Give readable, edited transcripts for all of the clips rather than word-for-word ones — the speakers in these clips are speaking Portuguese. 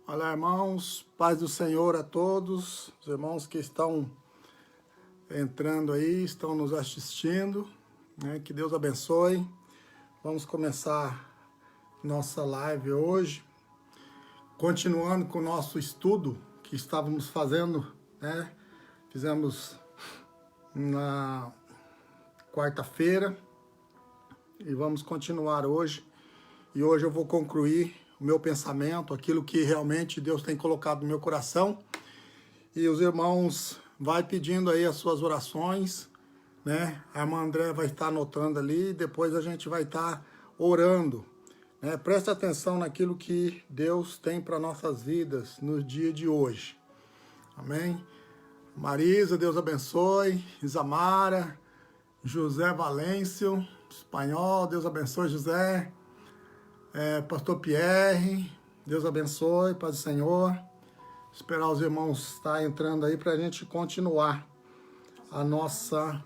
Olá, irmãos, paz do Senhor a todos, os irmãos que estão entrando aí, estão nos assistindo, né? Que Deus abençoe. Vamos começar nossa live hoje, continuando com o nosso estudo que estávamos fazendo, né? Fizemos na quarta-feira e vamos continuar hoje. E hoje eu vou concluir o meu pensamento, aquilo que realmente Deus tem colocado no meu coração. E os irmãos vai pedindo aí as suas orações, né? A irmã André vai estar anotando ali, depois a gente vai estar orando, né? Presta atenção naquilo que Deus tem para nossas vidas no dia de hoje. Amém? Marisa, Deus abençoe. Isamara, José Valêncio, espanhol, Deus abençoe, José. Pastor Pierre, Deus abençoe, paz do Senhor. Esperar os irmãos estar entrando aí para a gente continuar a nossa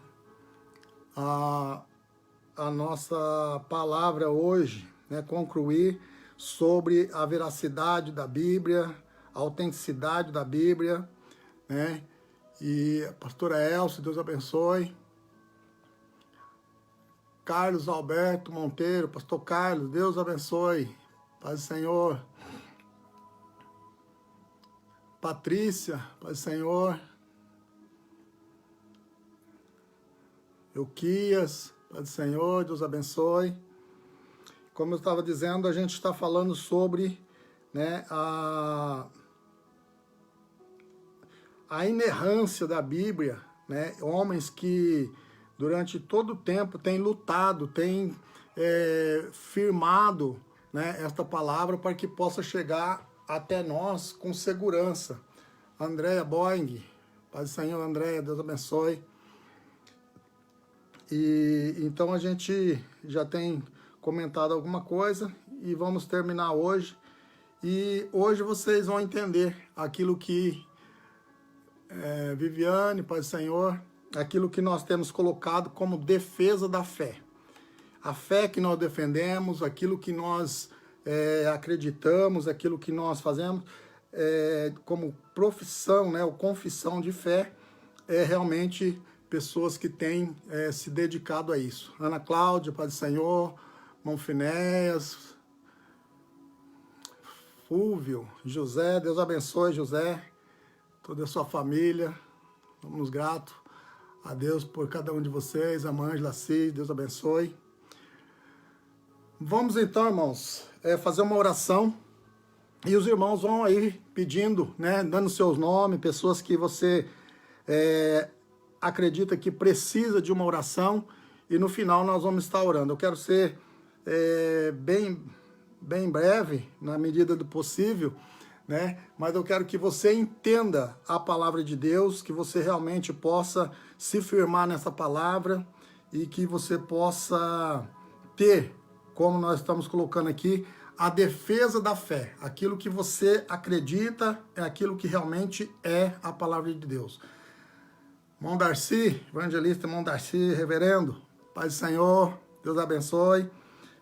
palavra hoje, né? Concluir sobre a veracidade da Bíblia, a autenticidade da Bíblia, né? E a pastora Elcio, Deus abençoe. Carlos Alberto Monteiro, pastor Carlos, Deus abençoe, paz do Senhor. Patrícia, paz do Senhor. Euquias, paz do Senhor, Deus abençoe. Como eu estava dizendo, a gente está falando sobre, né, a inerrância da Bíblia, né? Homens que durante todo o tempo têm lutado, têm firmado, né, esta palavra para que possa chegar até nós com segurança. Andréia Boing, paz do Senhor, Andréia, Deus abençoe. E então a gente já tem comentado alguma coisa e vamos terminar hoje. E hoje vocês vão entender aquilo que Viviane, paz do Senhor, aquilo que nós temos colocado como defesa da fé. A fé que nós defendemos, aquilo que nós acreditamos, aquilo que nós fazemos como profissão, né, ou confissão de fé, é realmente pessoas que têm se dedicado a isso. Ana Cláudia, paz do Senhor, Monfinéias, Fúvio, José, Deus abençoe, José, toda a sua família, somos gratos a Deus por cada um de vocês, a mãe Laci, Deus abençoe. Vamos então, irmãos, fazer uma oração e os irmãos vão aí pedindo, né, dando seus nomes, pessoas que você acredita que precisa de uma oração e no final nós vamos estar orando. Eu quero ser bem breve, na medida do possível, né? Mas eu quero que você entenda a palavra de Deus, que você realmente possa se firmar nessa palavra e que você possa ter, como nós estamos colocando aqui, a defesa da fé. Aquilo que você acredita é aquilo que realmente é a palavra de Deus. Irmão Darcy, evangelista irmão Darcy, reverendo, paz do Senhor, Deus abençoe.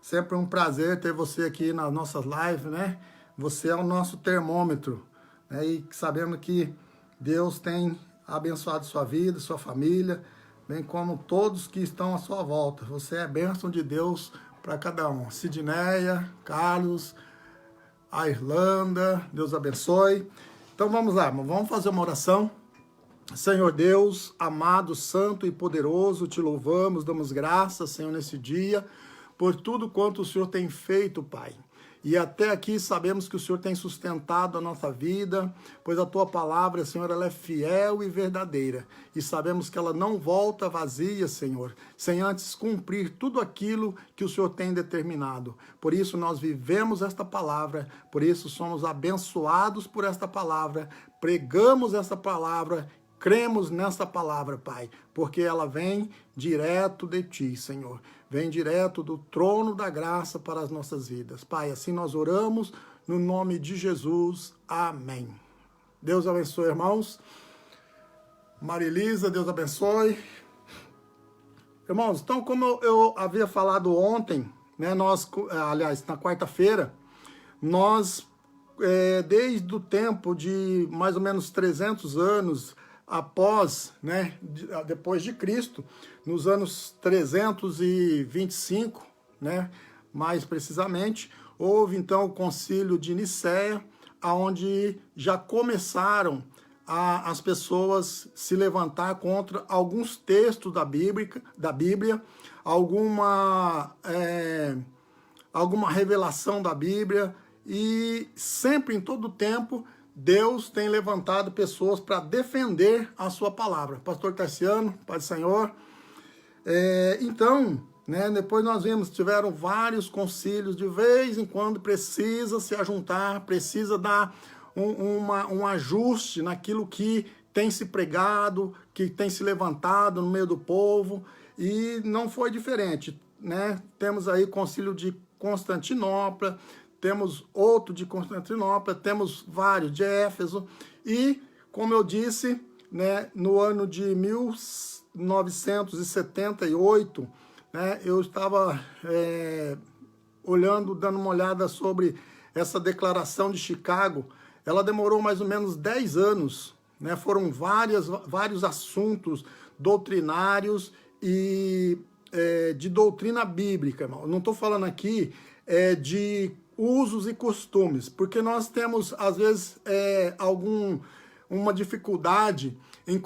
Sempre um prazer ter você aqui nas nossas lives, né? Você é o nosso termômetro, né? E sabemos que Deus tem abençoado sua vida, sua família, bem como todos que estão à sua volta. Você é bênção de Deus para cada um. Sidneia, Carlos, a Irlanda, Deus abençoe. Então vamos lá, vamos fazer uma oração. Senhor Deus, amado, santo e poderoso, te louvamos, damos graças, Senhor, nesse dia, por tudo quanto o Senhor tem feito, Pai. E até aqui sabemos que o Senhor tem sustentado a nossa vida, pois a Tua palavra, Senhor, ela é fiel e verdadeira. E sabemos que ela não volta vazia, Senhor, sem antes cumprir tudo aquilo que o Senhor tem determinado. Por isso nós vivemos esta palavra, por isso somos abençoados por esta palavra, pregamos esta palavra, cremos nessa palavra, Pai, porque ela vem direto de Ti, Senhor. Vem direto do trono da graça para as nossas vidas. Pai, assim nós oramos no nome de Jesus. Amém. Deus abençoe, irmãos. Marilisa, Deus abençoe. Irmãos, então como eu havia falado ontem, né, aliás, na quarta-feira, nós desde o tempo de mais ou menos 300 anos após, né, depois de Cristo, nos anos 325, né, mais precisamente, houve então o Concílio de Nicéia, onde já começaram as pessoas se levantar contra alguns textos da Bíblia, alguma revelação da Bíblia, e sempre, em todo tempo, Deus tem levantado pessoas para defender a sua palavra. Pastor Tarciano, Pai do Senhor. Então, né, depois nós vimos, tiveram vários concílios, de vez em quando precisa se ajuntar, precisa dar um ajuste naquilo que tem se pregado, que tem se levantado no meio do povo, e não foi diferente, né? Temos aí o concílio de Constantinopla, temos outro de Constantinopla, temos vários de Éfeso, e, como eu disse, né, no ano de 1978, né, eu estava olhando, dando uma olhada sobre essa declaração de Chicago. Ela demorou mais ou menos 10 anos, né? Foram vários assuntos doutrinários e de doutrina bíblica, irmão. Eu não estou falando aqui de usos e costumes, porque nós temos, às vezes, uma dificuldade em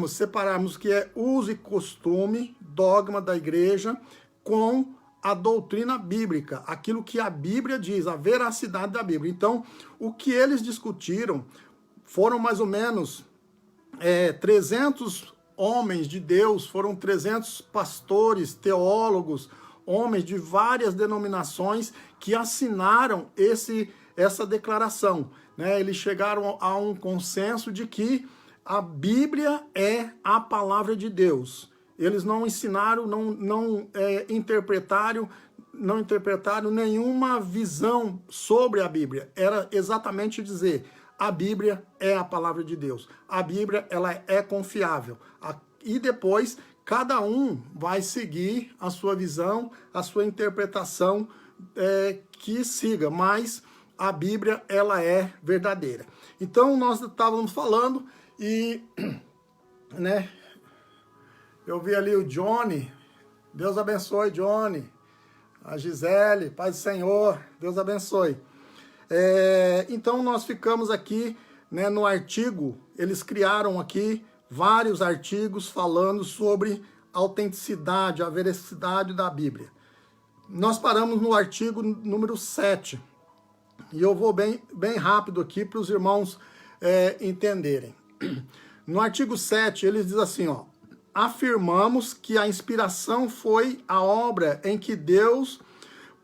separarmos o que é uso e costume, dogma da igreja, com a doutrina bíblica, aquilo que a Bíblia diz, a veracidade da Bíblia. Então, o que eles discutiram foram mais ou menos 300 homens de Deus, foram 300 pastores, teólogos, homens de várias denominações que assinaram essa declaração, né? Eles chegaram a um consenso de que a Bíblia é a palavra de Deus. Eles não ensinaram, não interpretaram nenhuma visão sobre a Bíblia. Era exatamente dizer: a Bíblia é a palavra de Deus. A Bíblia, ela é confiável. E depois, cada um vai seguir a sua visão, a sua interpretação que siga. Mas a Bíblia, ela é verdadeira. Então, nós estávamos falando e, né, eu vi ali o Johnny. Deus abençoe, Johnny. A Gisele, Paz do Senhor, Deus abençoe. Então nós ficamos aqui, né, no artigo, eles criaram aqui vários artigos falando sobre a autenticidade, a veracidade da Bíblia. Nós paramos no artigo número 7, e eu vou bem rápido aqui para os irmãos entenderem. No artigo 7, eles dizem assim, ó: afirmamos que a inspiração foi a obra em que Deus,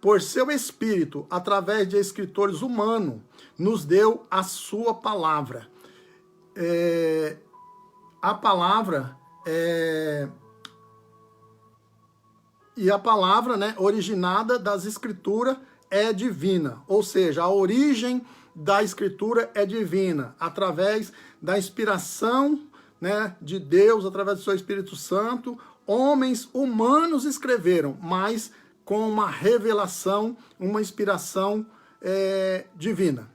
por seu Espírito, através de escritores humanos, nos deu a sua palavra. A palavra e a palavra, né, originada das Escrituras é divina, ou seja, a origem da Escritura é divina, através da inspiração, né, de Deus, através do seu Espírito Santo. Homens humanos escreveram, mas com uma revelação, uma inspiração divina.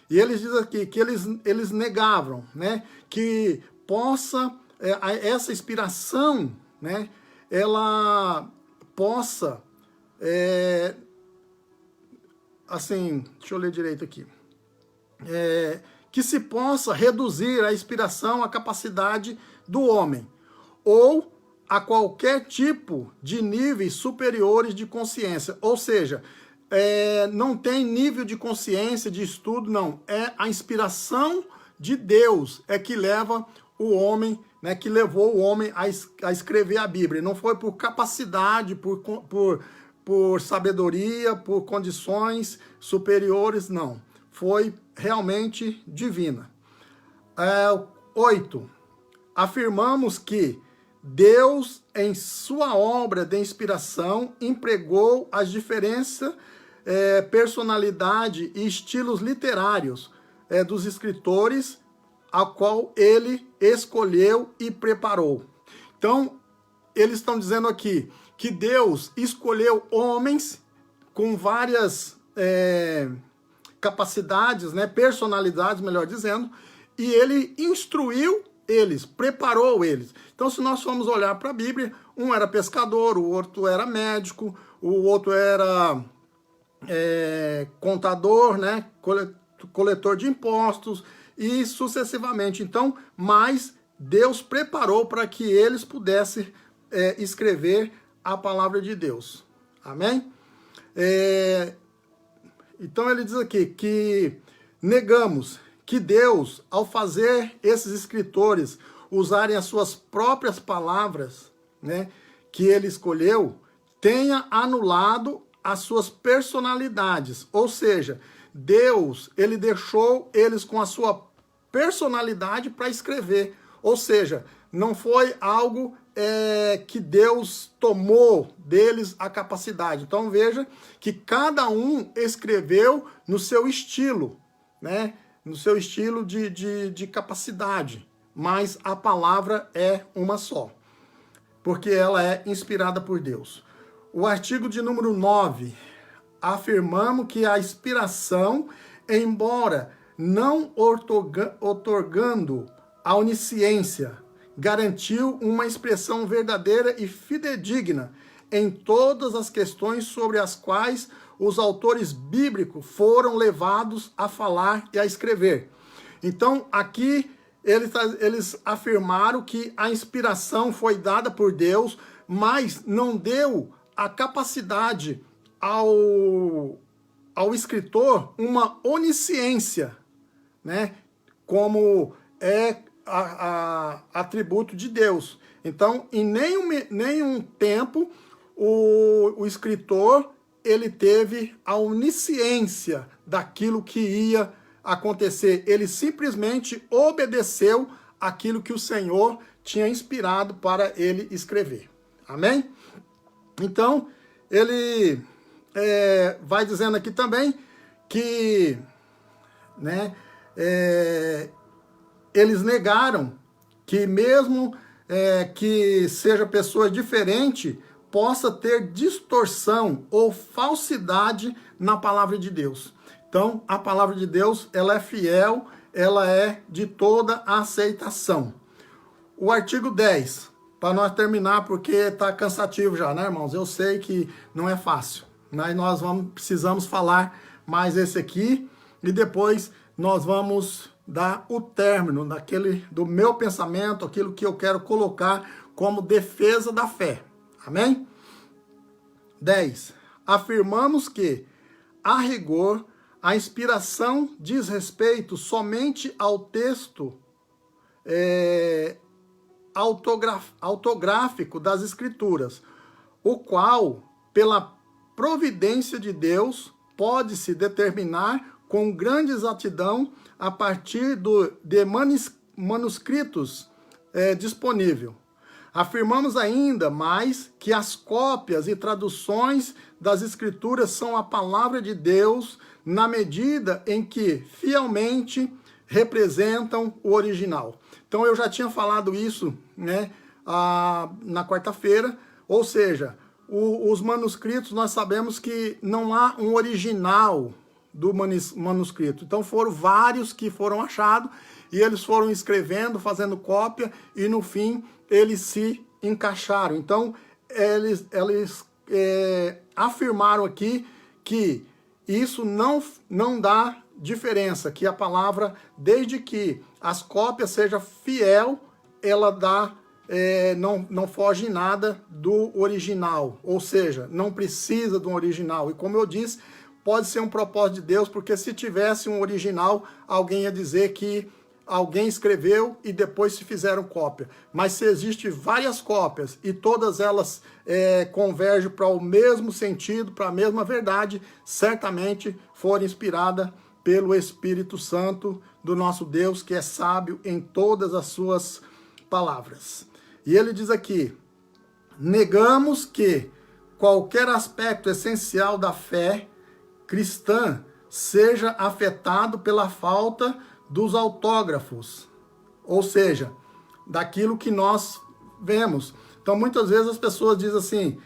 E eles dizem aqui que eles negavam, né, que essa inspiração, né, ela possa, assim, deixa eu ler direito aqui, que se possa reduzir a inspiração à capacidade do homem, ou a qualquer tipo de níveis superiores de consciência. Ou seja, não tem nível de consciência, de estudo, não. É a inspiração de Deus que leva o homem, né, que levou o homem a escrever a Bíblia. Não foi por capacidade, por sabedoria, por condições superiores, não. Foi realmente divina. 8. Afirmamos que Deus, em sua obra de inspiração, empregou as diferentes personalidade e estilos literários dos escritores, a qual ele escolheu e preparou. Então, eles estão dizendo aqui que Deus escolheu homens com várias capacidades, né, personalidades, melhor dizendo, e ele instruiu eles, preparou eles. Então, se nós formos olhar para a Bíblia, um era pescador, o outro era médico, o outro era contador, né, coletor de impostos e sucessivamente. Então, mas Deus preparou para que eles pudessem escrever a palavra de Deus. Amém? Então ele diz aqui que negamos que Deus, ao fazer esses escritores usarem as suas próprias palavras, né, que ele escolheu, tenha anulado as suas personalidades. Ou seja, Deus, ele deixou eles com a sua personalidade para escrever. Ou seja, não foi algo que Deus tomou deles a capacidade. Então veja que cada um escreveu no seu estilo, né? No seu estilo de capacidade. Mas a palavra é uma só, porque ela é inspirada por Deus. O artigo de número 9, afirmamos que a inspiração, embora não otorgando a onisciência, garantiu uma expressão verdadeira e fidedigna em todas as questões sobre as quais os autores bíblicos foram levados a falar e a escrever. Então, aqui eles afirmaram que a inspiração foi dada por Deus, mas não deu a capacidade ao escritor uma onisciência, né? Como atributo de Deus. Então, em nenhum tempo, o escritor ele teve a onisciência daquilo que ia acontecer. Ele simplesmente obedeceu aquilo que o Senhor tinha inspirado para ele escrever. Amém? Então, ele vai dizendo aqui também que, né, eles negaram que mesmo que seja pessoa diferente, possa ter distorção ou falsidade na palavra de Deus. Então, a palavra de Deus, ela é fiel, ela é de toda a aceitação. O artigo 10, para nós terminar, porque está cansativo já, né, irmãos? Eu sei que não é fácil, mas nós precisamos falar mais esse aqui e depois nós vamos dar o término do meu pensamento, aquilo que eu quero colocar como defesa da fé. Amém? 10. Afirmamos que, a rigor, a inspiração diz respeito somente ao texto autográfico das Escrituras, o qual, pela providência de Deus, pode-se determinar com grande exatidão a partir de manuscritos disponíveis. Afirmamos ainda mais que as cópias e traduções das Escrituras são a palavra de Deus na medida em que fielmente representam o original. Então eu já tinha falado isso, né, na quarta-feira, ou seja, os manuscritos nós sabemos que não há um original do manuscrito. Então foram vários que foram achados e eles foram escrevendo, fazendo cópia e no fim eles se encaixaram. Então eles afirmaram aqui que isso não dá diferença, que a palavra, desde que as cópias sejam fiel, ela dá, não foge nada do original, ou seja, não precisa do original. E como eu disse, pode ser um propósito de Deus, porque se tivesse um original, alguém ia dizer que alguém escreveu e depois se fizeram cópia. Mas se existem várias cópias e todas elas convergem para o mesmo sentido, para a mesma verdade, certamente foram inspiradas pelo Espírito Santo do nosso Deus, que é sábio em todas as suas palavras. E ele diz aqui, negamos que qualquer aspecto essencial da fé cristã seja afetado pela falta dos autógrafos, ou seja, daquilo que nós vemos. Então, muitas vezes as pessoas dizem assim,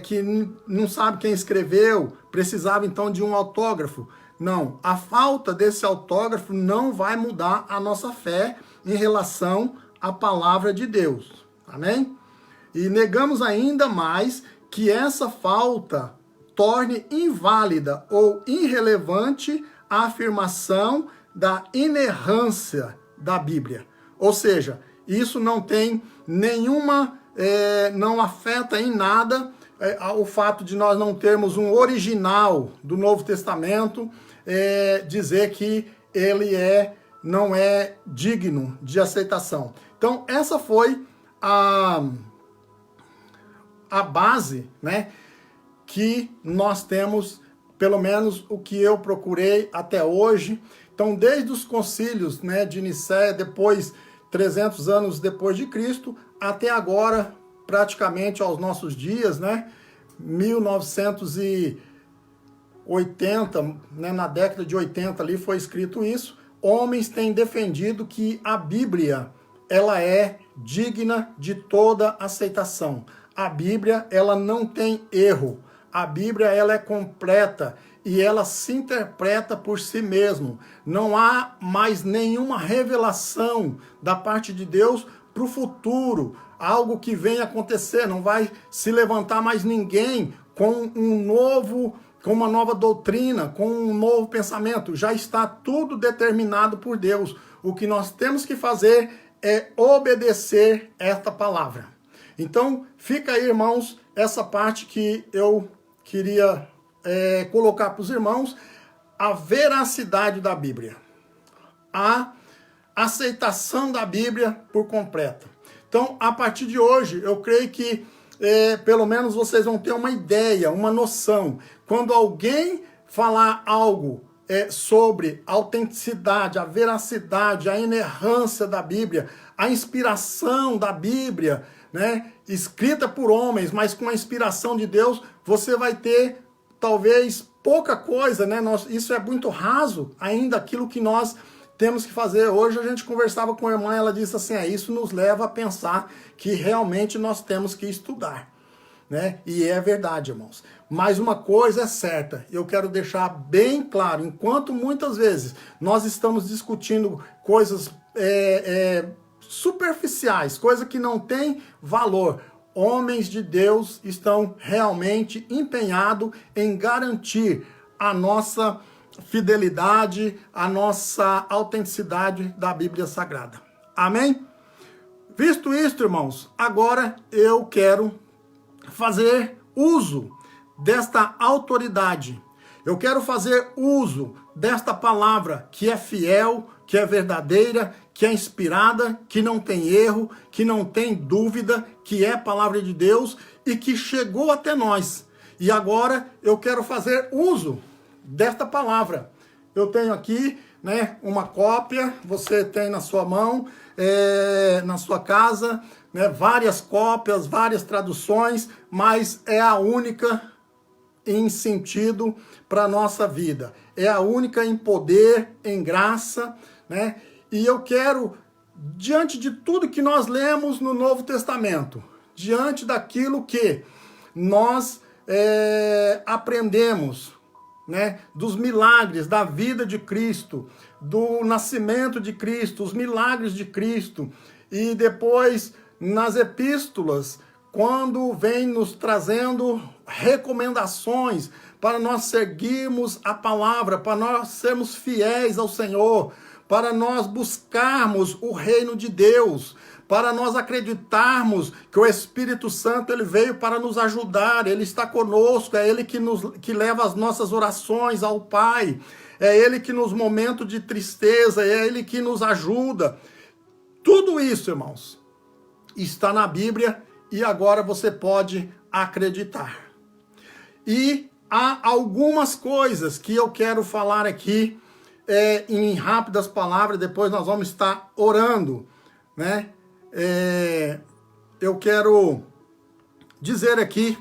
que não sabe quem escreveu, precisava então de um autógrafo. Não, a falta desse autógrafo não vai mudar a nossa fé em relação à palavra de Deus. Amém? E negamos ainda mais que essa falta torne inválida ou irrelevante a afirmação da inerrância da Bíblia. Ou seja, isso não tem nenhuma, não afeta em nada o fato de nós não termos um original do Novo Testamento, dizer que ele não é digno de aceitação. Então, essa foi a base, né, que nós temos, pelo menos o que eu procurei até hoje. Então, desde os concílios, né, de Nicéia, depois 300 anos depois de Cristo, até agora, praticamente aos nossos dias, né, 1980, né, na década de 80 ali foi escrito isso, homens têm defendido que a Bíblia, ela é digna de toda aceitação. A Bíblia, ela não tem erro. A Bíblia, ela é completa e ela se interpreta por si mesmo. Não há mais nenhuma revelação da parte de Deus para o futuro, algo que venha acontecer. Não vai se levantar mais ninguém com uma nova doutrina, com um novo pensamento. Já está tudo determinado por Deus. O que nós temos que fazer é obedecer esta palavra. Então, fica aí, irmãos, essa parte que eu queria colocar para os irmãos, a veracidade da Bíblia, a aceitação da Bíblia por completa. Então, a partir de hoje, eu creio que pelo menos vocês vão ter uma ideia, uma noção. Quando alguém falar algo sobre a autenticidade, a veracidade, a inerrância da Bíblia, a inspiração da Bíblia, né, escrita por homens, mas com a inspiração de Deus, você vai ter talvez pouca coisa, né? Isso é muito raso ainda aquilo que nós temos que fazer. Hoje a gente conversava com a irmã, ela disse assim, isso nos leva a pensar que realmente nós temos que estudar, né? E é verdade, irmãos. Mas uma coisa é certa, eu quero deixar bem claro, enquanto muitas vezes nós estamos discutindo coisas superficiais, coisa que não tem valor, homens de Deus estão realmente empenhados em garantir a nossa fidelidade, a nossa autenticidade da Bíblia Sagrada. Amém? Visto isto, irmãos, agora eu quero fazer uso desta autoridade. Eu quero fazer uso desta palavra que é fiel, que é verdadeira, que é inspirada, que não tem erro, que não tem dúvida, que é palavra de Deus e que chegou até nós. E agora eu quero fazer uso desta palavra. Eu tenho aqui, né, uma cópia, você tem na sua mão, na sua casa, né, várias cópias, várias traduções, mas é a única em sentido para a nossa vida. É a única em poder, em graça, né? E eu quero, diante de tudo que nós lemos no Novo Testamento, diante daquilo que nós aprendemos, né, dos milagres da vida de Cristo, do nascimento de Cristo, os milagres de Cristo, e depois nas epístolas, quando vem nos trazendo recomendações para nós seguirmos a palavra, para nós sermos fiéis ao Senhor, para nós buscarmos o reino de Deus, para nós acreditarmos que o Espírito Santo ele veio para nos ajudar, ele está conosco, é ele que leva as nossas orações ao Pai, é ele que nos momentos de tristeza, é ele que nos ajuda. Tudo isso, irmãos, está na Bíblia e agora você pode acreditar. E há algumas coisas que eu quero falar aqui em rápidas palavras, depois nós vamos estar orando, né? Eu quero dizer aqui,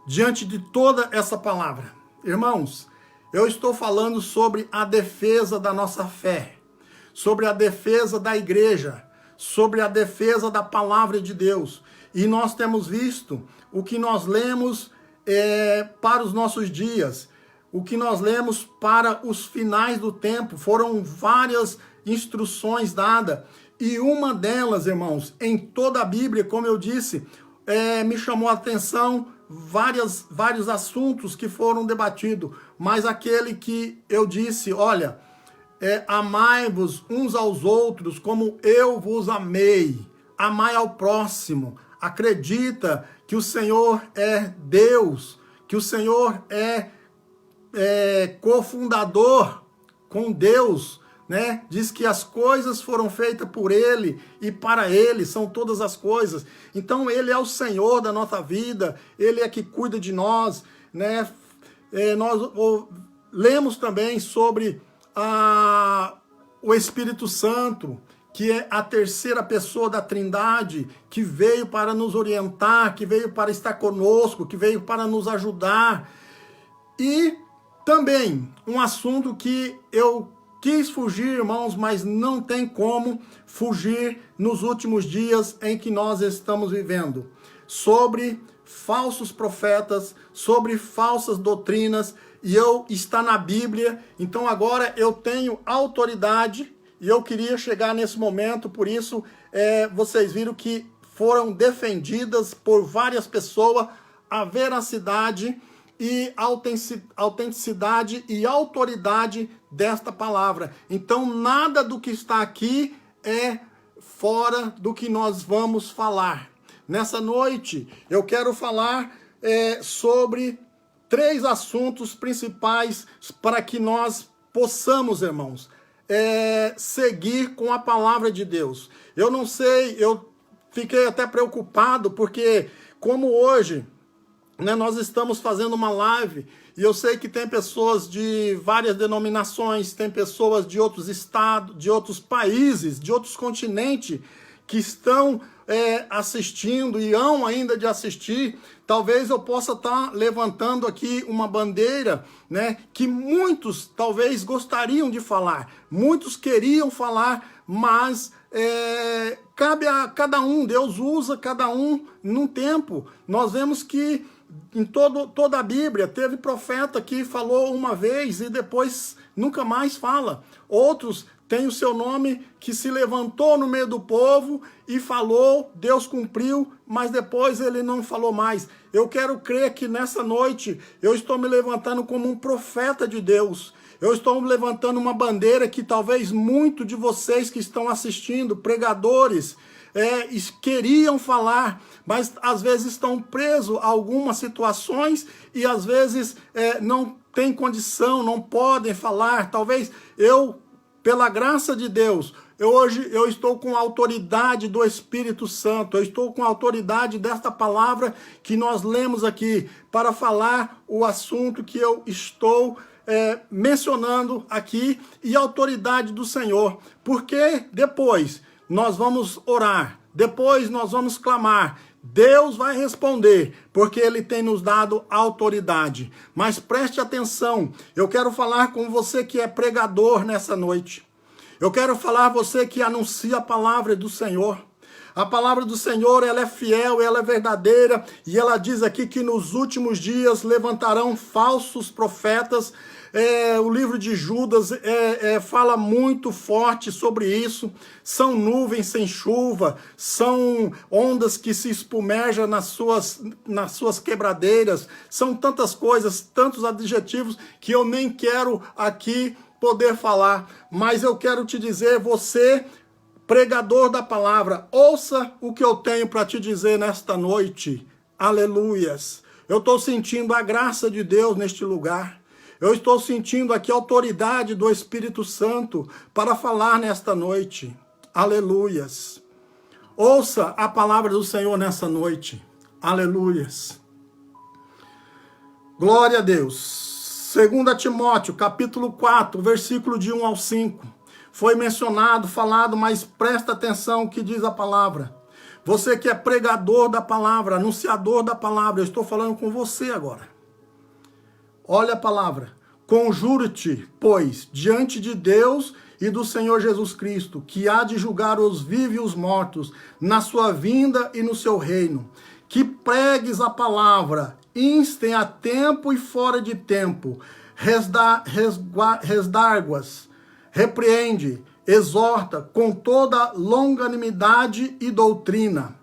diante de toda essa palavra, irmãos, eu estou falando sobre a defesa da nossa fé, sobre a defesa da igreja, sobre a defesa da palavra de Deus. E nós temos visto o que nós lemos para os nossos dias. o que nós lemos para os finais do tempo. Foram várias instruções dadas. E uma delas, irmãos, em toda a Bíblia, como eu disse, me chamou a atenção vários assuntos que foram debatidos. Mas aquele que eu disse, olha, amai-vos uns aos outros como eu vos amei. Amai ao próximo. Acredita que o Senhor é Deus, que o Senhor é cofundador com Deus, né? Diz que as coisas foram feitas por Ele e para Ele são todas as coisas. Então Ele é o Senhor da nossa vida, Ele é que cuida de nós, né? Nós lemos também sobre o Espírito Santo, que é a terceira pessoa da Trindade, que veio para nos orientar, que veio para estar conosco, que veio para nos ajudar. E também um assunto que eu quis fugir, irmãos, mas não tem como fugir nos últimos dias em que nós estamos vivendo. Sobre falsos profetas, sobre falsas doutrinas, e está na Bíblia. Então agora eu tenho autoridade, e eu queria chegar nesse momento, por isso vocês viram que foram defendidas por várias pessoas a veracidade e autenticidade e autoridade desta palavra. Então nada do que está aqui é fora do que nós vamos falar. Nessa noite eu quero falar sobre 3 assuntos principais para que nós possamos, irmãos, seguir com a palavra de Deus. Eu não sei, eu fiquei até preocupado, porque como hoje, né, nós estamos fazendo uma live, e eu sei que tem pessoas de várias denominações, tem pessoas de outros estados, de outros países, de outros continentes, que estão assistindo e hão ainda de assistir. Talvez eu possa estar levantando aqui uma bandeira, né, que muitos talvez gostariam de falar, muitos queriam falar, mas cabe a cada um, Deus usa cada um num tempo. Nós vemos que em toda a Bíblia teve profeta que falou uma vez e depois nunca mais fala. Outros tem o seu nome que se levantou no meio do povo e falou, Deus cumpriu, mas depois ele não falou mais. Eu quero crer que nessa noite eu estou me levantando como um profeta de Deus. Eu estou levantando uma bandeira que talvez muitos de vocês que estão assistindo, pregadores, queriam falar, mas às vezes estão presos a algumas situações e às vezes não tem condição, não podem falar. Talvez pela graça de Deus, hoje eu estou com a autoridade do Espírito Santo, eu estou com a autoridade desta palavra que nós lemos aqui, para falar o assunto que eu estou mencionando aqui, e a autoridade do Senhor, porque depois nós vamos orar, depois nós vamos clamar, Deus vai responder, porque Ele tem nos dado autoridade. Mas preste atenção, eu quero falar com você que é pregador nessa noite. Eu quero falar você que anuncia a palavra do Senhor. A palavra do Senhor, ela é fiel, ela é verdadeira, e ela diz aqui que nos últimos dias levantarão falsos profetas. O livro de Judas fala muito forte sobre isso. São nuvens sem chuva, são ondas que se espumejam nas suas quebradeiras, são tantas coisas, tantos adjetivos que eu nem quero aqui poder falar, mas eu quero te dizer, você, pregador da palavra, ouça o que eu tenho para te dizer nesta noite. Aleluias! Eu estou sentindo a graça de Deus neste lugar. Eu estou sentindo aqui a autoridade do Espírito Santo para falar nesta noite. Aleluias. Ouça a palavra do Senhor nessa noite. Aleluias. Glória a Deus. 2 Timóteo, capítulo 4, versículo de 1 ao 5. Foi mencionado, falado, mas presta atenção o que diz a palavra. Você que é pregador da palavra, anunciador da palavra, eu estou falando com você agora. Olha a palavra. Conjuro-te, pois, diante de Deus e do Senhor Jesus Cristo, que há de julgar os vivos e os mortos, na sua vinda e no seu reino, que pregues a palavra, instem a tempo e fora de tempo, resdarguas, repreende, exorta com toda longanimidade e doutrina.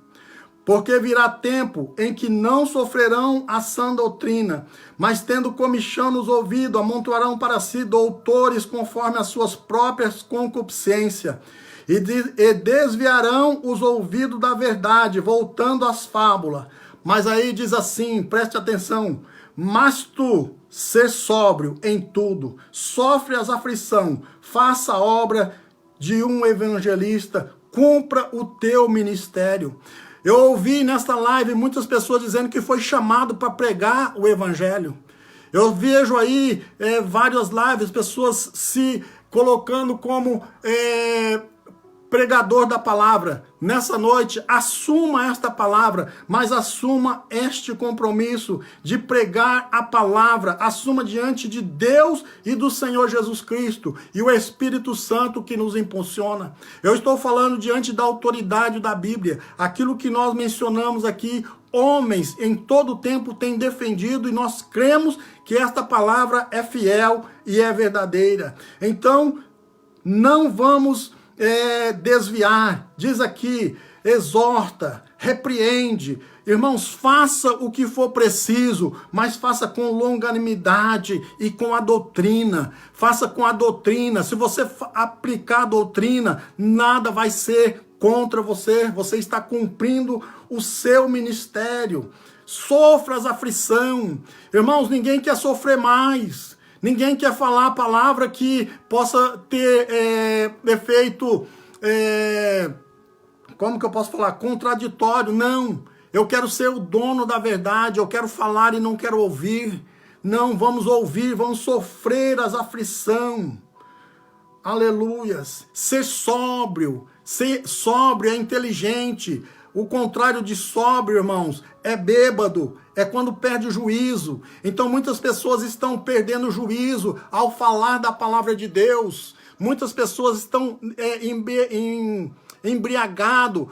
Porque virá tempo em que não sofrerão a sã doutrina, mas tendo comichão nos ouvidos, amontoarão para si doutores conforme as suas próprias concupiscências, e desviarão os ouvidos da verdade, voltando às fábulas. Mas aí diz assim, preste atenção, mas tu, ser sóbrio em tudo, sofre as aflição, faça a obra de um evangelista, cumpra o teu ministério. Eu ouvi nesta live muitas pessoas dizendo que foi chamado para pregar o evangelho. Eu vejo aí várias lives, pessoas se colocando como pregador da palavra. Nessa noite, assuma esta palavra, mas assuma este compromisso de pregar a palavra, assuma diante de Deus e do Senhor Jesus Cristo e o Espírito Santo que nos impulsiona. Eu estou falando diante da autoridade da Bíblia, aquilo que nós mencionamos aqui, homens em todo tempo têm defendido e nós cremos que esta palavra é fiel e é verdadeira. Então, não vamos desviar, diz aqui, exorta, repreende. Irmãos, faça o que for preciso, mas faça com longanimidade e com a doutrina. Faça com a doutrina. Se você aplicar a doutrina, nada vai ser contra você. Você está cumprindo o seu ministério. Sofra as aflições. Irmãos, ninguém quer sofrer mais. Ninguém quer falar a palavra que possa ter efeito, como que eu posso falar? Contraditório. Não, eu quero ser o dono da verdade, eu quero falar e não quero ouvir. Não, vamos ouvir, vamos sofrer as aflições. Aleluias. Ser sóbrio é inteligente. O contrário de sóbrio, irmãos, é bêbado, é quando perde o juízo. Então muitas pessoas estão perdendo o juízo ao falar da palavra de Deus. Muitas pessoas estão embriagado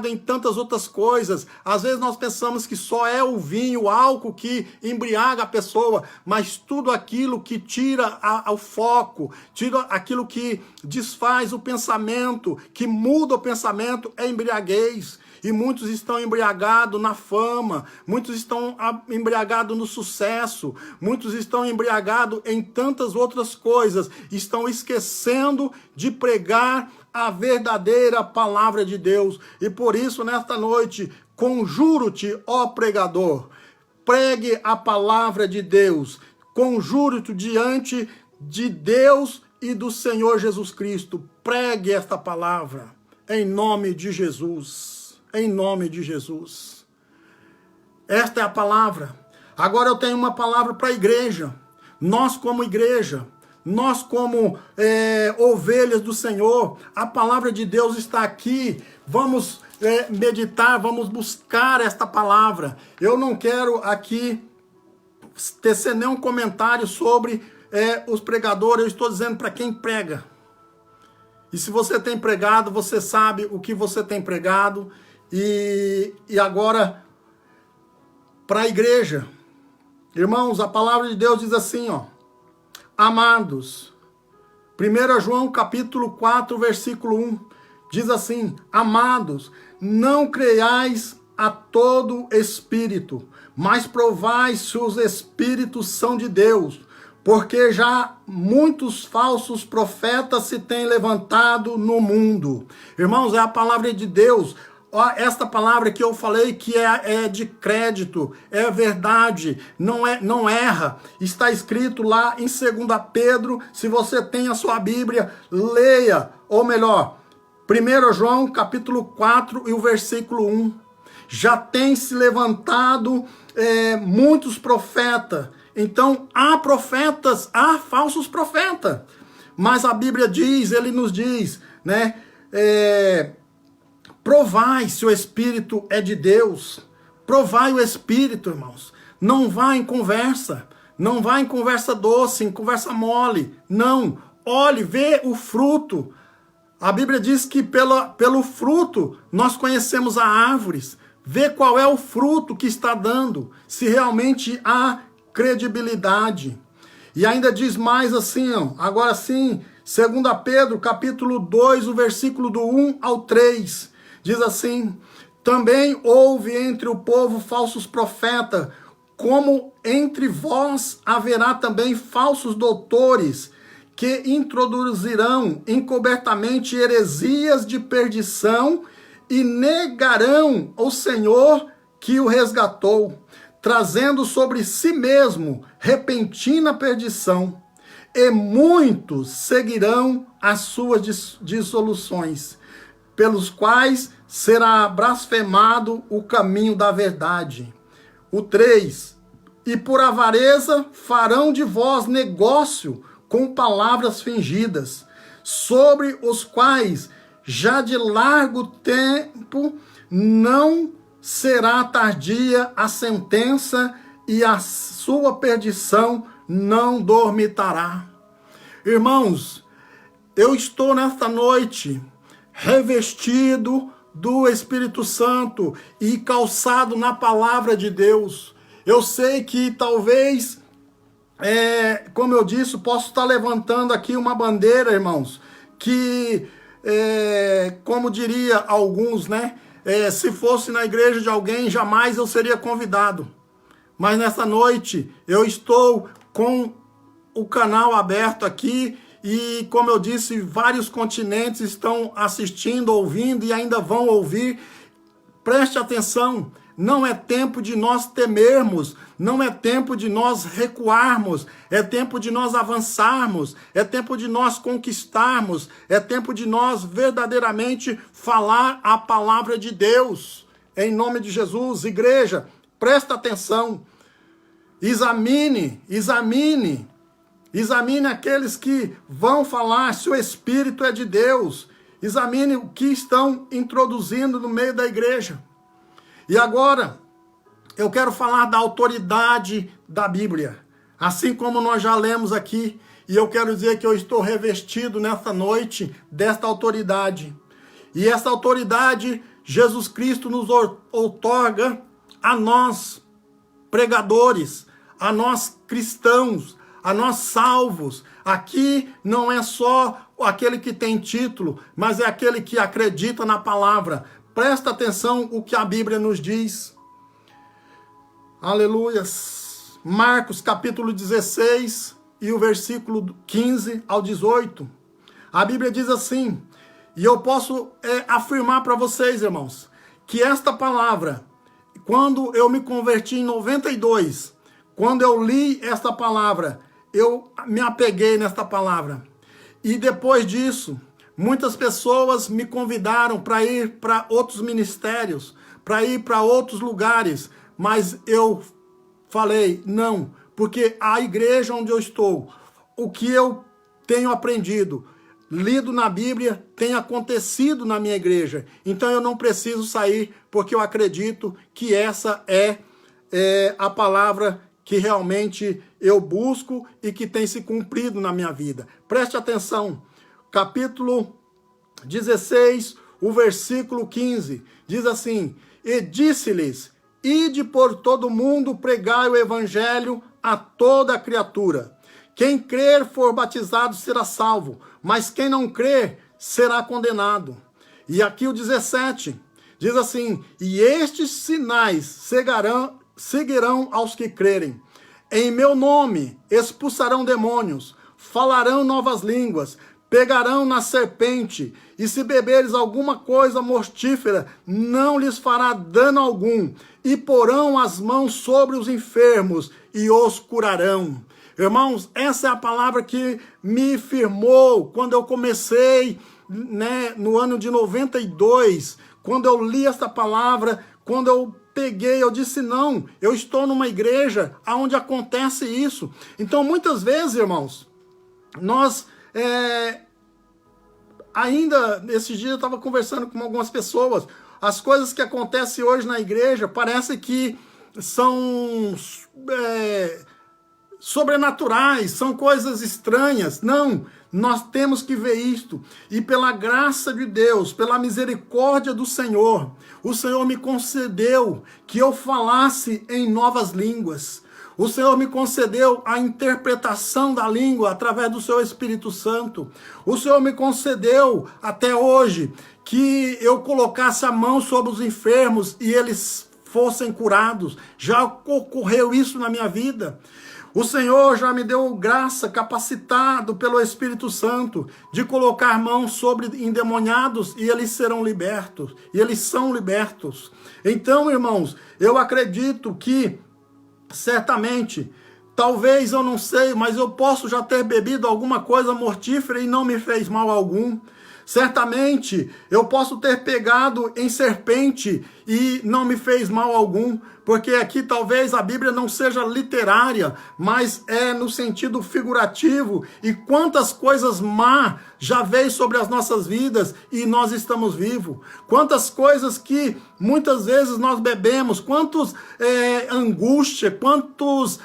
em tantas outras coisas. Às vezes nós pensamos que só é o vinho, o álcool que embriaga a pessoa, mas tudo aquilo que tira o foco, tira aquilo que desfaz o pensamento, que muda o pensamento, é embriaguez. E muitos estão embriagados na fama, muitos estão embriagados no sucesso, muitos estão embriagados em tantas outras coisas, estão esquecendo de pregar a verdadeira palavra de Deus. E por isso, nesta noite, conjuro-te, ó pregador, pregue a palavra de Deus, conjuro-te diante de Deus e do Senhor Jesus Cristo, pregue esta palavra, em nome de Jesus. Em nome de Jesus. Esta é a palavra. Agora eu tenho uma palavra para a igreja. Nós como igreja, nós como ovelhas do Senhor, a palavra de Deus está aqui. Vamos meditar, vamos buscar esta palavra. Eu não quero aqui tecer nenhum comentário sobre os pregadores. Eu estou dizendo para quem prega. E se você tem pregado, você sabe o que você tem pregado. E agora, para a igreja, irmãos, a palavra de Deus diz assim, ó, amados, 1 João capítulo 4, versículo 1, diz assim, amados, não creiais a todo espírito, mas provai se os espíritos são de Deus, porque já muitos falsos profetas se têm levantado no mundo. Irmãos, é a palavra de Deus. Esta palavra que eu falei que é de crédito, é verdade, não erra. Está escrito lá em 2 Pedro, se você tem a sua Bíblia, leia, ou melhor, 1 João capítulo 4 e o versículo 1. Já tem se levantado muitos profetas. Então há profetas, há falsos profetas. Mas a Bíblia diz, ele nos diz, né? Provai se o Espírito é de Deus. Provai o Espírito, irmãos. Não vá em conversa. Não vá em conversa doce, em conversa mole. Não. Olhe, vê o fruto. A Bíblia diz que pelo fruto nós conhecemos as árvores. Vê qual é o fruto que está dando. Se realmente há credibilidade. E ainda diz mais assim, ó, agora sim, 2 Pedro, capítulo 2, o versículo do 1 ao 3, diz assim: também houve entre o povo falsos profetas, como entre vós haverá também falsos doutores, que introduzirão encobertamente heresias de perdição e negarão o Senhor que o resgatou, trazendo sobre si mesmo repentina perdição. E muitos seguirão as suas dissoluções, pelos quais será blasfemado o caminho da verdade. O 3. E por avareza farão de vós negócio com palavras fingidas, sobre os quais já de largo tempo não será tardia a sentença, e a sua perdição não dormitará. Irmãos, eu estou nesta noite revestido do Espírito Santo e calçado na palavra de Deus. Eu sei que talvez, como eu disse, posso estar levantando aqui uma bandeira, irmãos, que, como diria alguns, né? Se fosse na igreja de alguém, jamais eu seria convidado. Mas nessa noite eu estou com o canal aberto aqui e, como eu disse, vários continentes estão assistindo, ouvindo e ainda vão ouvir. Preste atenção, não é tempo de nós temermos, não é tempo de nós recuarmos, é tempo de nós avançarmos, é tempo de nós conquistarmos, é tempo de nós verdadeiramente falar a palavra de Deus. Em nome de Jesus, igreja, presta atenção, examine aqueles que vão falar se o Espírito é de Deus, examine o que estão introduzindo no meio da igreja. E agora, eu quero falar da autoridade da Bíblia, assim como nós já lemos aqui, e eu quero dizer que eu estou revestido nesta noite desta autoridade. E essa autoridade, Jesus Cristo nos outorga a nós, pregadores, a nós cristãos, a nós salvos. Aqui não é só aquele que tem título, mas é aquele que acredita na palavra. Presta atenção o que a Bíblia nos diz. Aleluias. Marcos capítulo 16 e o versículo 15 ao 18. A Bíblia diz assim, e eu posso afirmar para vocês, irmãos, que esta palavra, quando eu me converti em 92, quando eu li esta palavra, eu me apeguei nesta palavra. E depois disso, muitas pessoas me convidaram para ir para outros ministérios, para ir para outros lugares, mas eu falei, não, porque a igreja onde eu estou, o que eu tenho aprendido, lido na Bíblia, tem acontecido na minha igreja. Então eu não preciso sair, porque eu acredito que essa é a palavra que realmente eu busco e que tem se cumprido na minha vida. Preste atenção, capítulo 16, o versículo 15, diz assim, e disse-lhes, ide por todo mundo, pregai o evangelho a toda criatura. Quem crer for batizado será salvo, mas quem não crer será condenado. E aqui o 17, diz assim, e estes sinais seguirão aos que crerem. Em meu nome expulsarão demônios, falarão novas línguas, pegarão na serpente, e se beberes alguma coisa mortífera, não lhes fará dano algum, e porão as mãos sobre os enfermos, e os curarão. Irmãos, essa é a palavra que me firmou quando eu comecei, no ano de 92, quando eu li essa palavra, quando eu peguei, eu disse, não, eu estou numa igreja onde acontece isso. Então, muitas vezes, irmãos, nós, ainda, esses dias eu estava conversando com algumas pessoas, as coisas que acontecem hoje na igreja, parece que são sobrenaturais, são coisas estranhas. Não, nós temos que ver isto, e pela graça de Deus, pela misericórdia do Senhor, o Senhor me concedeu que eu falasse em novas línguas. O Senhor me concedeu a interpretação da língua através do seu Espírito Santo. O Senhor me concedeu até hoje que eu colocasse a mão sobre os enfermos e eles fossem curados. Já ocorreu isso na minha vida. O Senhor já me deu graça, capacitado pelo Espírito Santo, de colocar mãos sobre endemoniados e eles serão libertos. E eles são libertos. Então, irmãos, eu acredito que, certamente, talvez eu não sei, mas eu posso já ter bebido alguma coisa mortífera e não me fez mal algum. Certamente eu posso ter pegado em serpente e não me fez mal algum, porque aqui talvez a Bíblia não seja literária, mas é no sentido figurativo. E quantas coisas má já veio sobre as nossas vidas e nós estamos vivos. Quantas coisas que muitas vezes nós bebemos, quantas angústia, quantas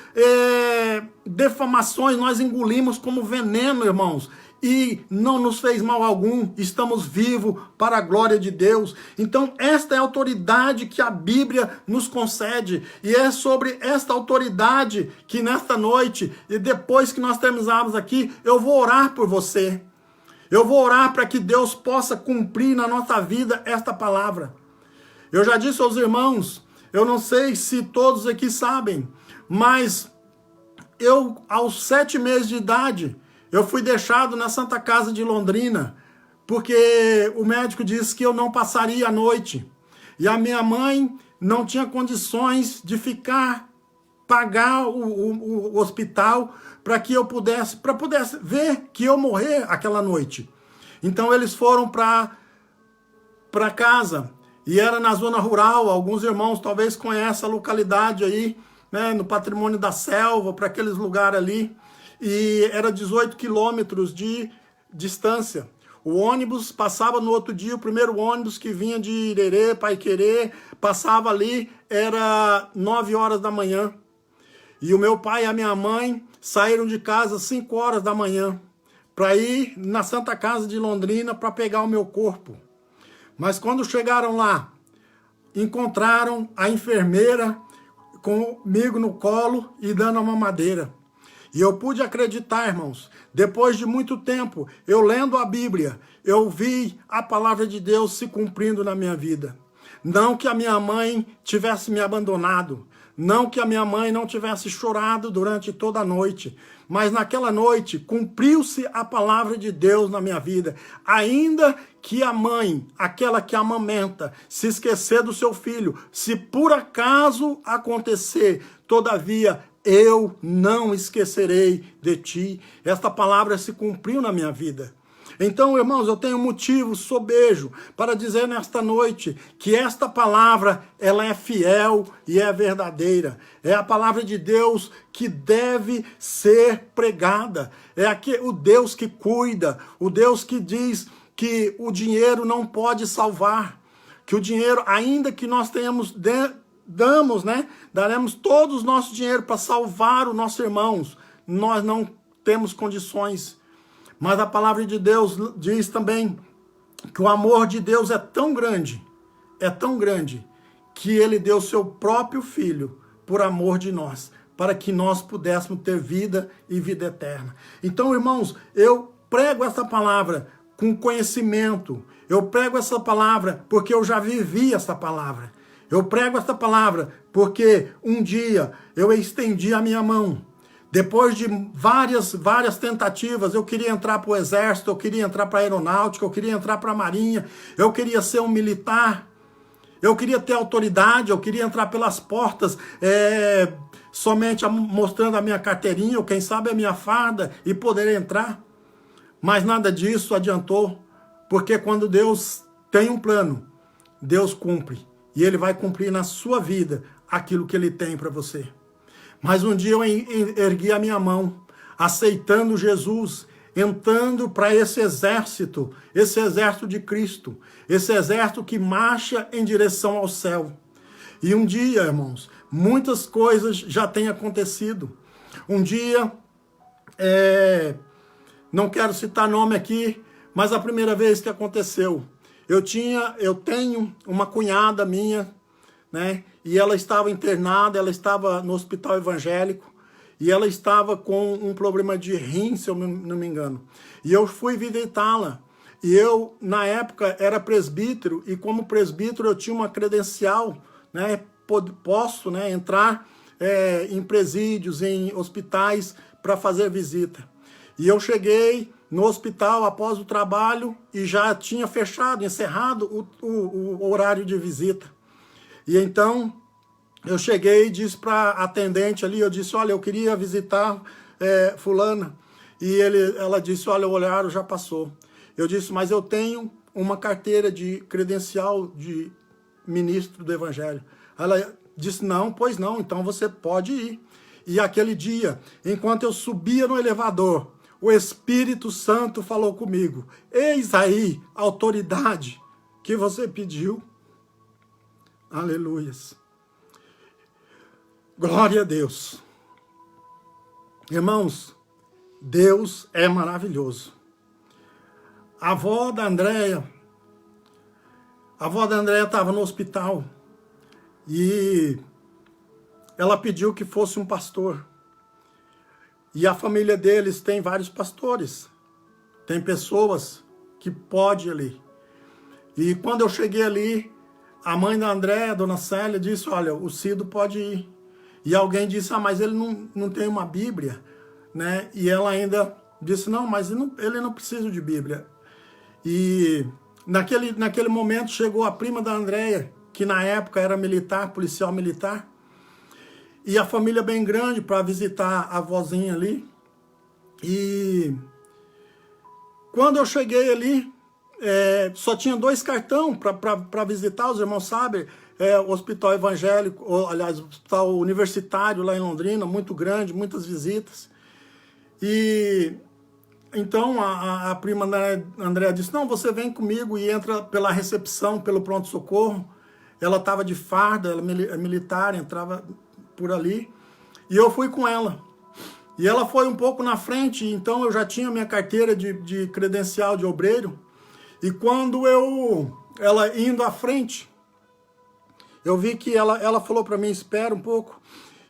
defamações nós engolimos como veneno, irmãos. E não nos fez mal algum, estamos vivos para a glória de Deus. Então esta é a autoridade que a Bíblia nos concede, e é sobre esta autoridade que nesta noite, e depois que nós terminarmos aqui, eu vou orar por você. Eu vou orar para que Deus possa cumprir na nossa vida esta palavra. Eu já disse aos irmãos, eu não sei se todos aqui sabem, mas eu aos 7 meses de idade, eu fui deixado na Santa Casa de Londrina, porque o médico disse que eu não passaria a noite. E a minha mãe não tinha condições de pagar o hospital para que eu pudesse ver que eu morrer aquela noite. Então eles foram para casa, e era na zona rural. Alguns irmãos talvez conheçam a localidade aí, né, no Patrimônio da Selva, para aqueles lugares ali. E era 18 quilômetros de distância. O ônibus passava no outro dia, o primeiro ônibus que vinha de Irerê, Paiquerê, passava ali, era 9 horas da manhã. E o meu pai e a minha mãe saíram de casa às 5 horas da manhã, para ir na Santa Casa de Londrina para pegar o meu corpo. Mas quando chegaram lá, encontraram a enfermeira comigo no colo e dando a mamadeira. E eu pude acreditar, irmãos, depois de muito tempo, eu lendo a Bíblia, eu vi a palavra de Deus se cumprindo na minha vida. Não que a minha mãe tivesse me abandonado, não que a minha mãe não tivesse chorado durante toda a noite, mas naquela noite cumpriu-se a palavra de Deus na minha vida. Ainda que a mãe, aquela que amamenta, se esquecer do seu filho, se por acaso acontecer, todavia, eu não esquecerei de ti. Esta palavra se cumpriu na minha vida. Então, irmãos, eu tenho motivo sobejo para dizer nesta noite que esta palavra, ela é fiel e é verdadeira. É a palavra de Deus que deve ser pregada. É o Deus que cuida, o Deus que diz que o dinheiro não pode salvar, que o dinheiro, ainda que nós tenhamos daremos todo o nosso dinheiro para salvar os nossos irmãos, nós não temos condições. Mas a palavra de Deus diz também que o amor de Deus é tão grande, que ele deu seu próprio filho por amor de nós, para que nós pudéssemos ter vida e vida eterna. Então, irmãos, eu prego essa palavra com conhecimento, eu prego essa palavra porque eu já vivi essa palavra. Eu prego essa palavra porque um dia eu estendi a minha mão. Depois de várias tentativas, eu queria entrar para o exército, eu queria entrar para a aeronáutica, eu queria entrar para a marinha, eu queria ser um militar, eu queria ter autoridade, eu queria entrar pelas portas somente mostrando a minha carteirinha, ou quem sabe a minha farda, e poder entrar. Mas nada disso adiantou, porque quando Deus tem um plano, Deus cumpre. E ele vai cumprir na sua vida aquilo que ele tem para você. Mas um dia eu ergui a minha mão, aceitando Jesus, entrando para esse exército de Cristo, esse exército que marcha em direção ao céu. E um dia, irmãos, muitas coisas já têm acontecido. Um dia, não quero citar nome aqui, mas a primeira vez que aconteceu, eu tenho uma cunhada minha, né? E ela estava internada, ela estava no hospital evangélico, e ela estava com um problema de rim, se eu não me engano. E eu fui visitá-la. E eu, na época, era presbítero, e como presbítero eu tinha uma credencial, né? Posso, né, entrar em presídios, em hospitais, para fazer visita. E eu cheguei no hospital após o trabalho e já tinha fechado, encerrado o horário de visita. E então eu cheguei e disse para a atendente ali, eu disse, olha, eu queria visitar fulana. E ela disse, olha, o horário já passou. Eu disse, mas eu tenho uma carteira de credencial de ministro do Evangelho. Ela disse, não, pois não, então você pode ir. E aquele dia, enquanto eu subia no elevador, o Espírito Santo falou comigo, eis aí a autoridade que você pediu. Aleluias. Glória a Deus. Irmãos, Deus é maravilhoso. A avó da Andréia estava no hospital e ela pediu que fosse um pastor. E a família deles tem vários pastores. Tem pessoas que podem ali. E quando eu cheguei ali, a mãe da Andréia, a dona Célia, disse, olha, o Cido pode ir. E alguém disse, mas ele não tem uma Bíblia, né? E ela ainda disse, não, mas ele não precisa de Bíblia. E naquele momento chegou a prima da Andréia, que na época era militar, policial militar, e a família bem grande para visitar a vozinha ali. E quando eu cheguei ali, só tinha 2 cartões para visitar, os irmãos sabem, o hospital evangélico, ou, aliás, o hospital universitário lá em Londrina, muito grande, muitas visitas. E então a prima Andréa disse, não, você vem comigo e entra pela recepção, pelo pronto-socorro. Ela estava de farda, ela é militar, entrava por ali. E eu fui com ela. E ela foi um pouco na frente, então eu já tinha minha carteira de credencial de obreiro. E quando ela indo à frente, eu vi que ela falou para mim, espera um pouco.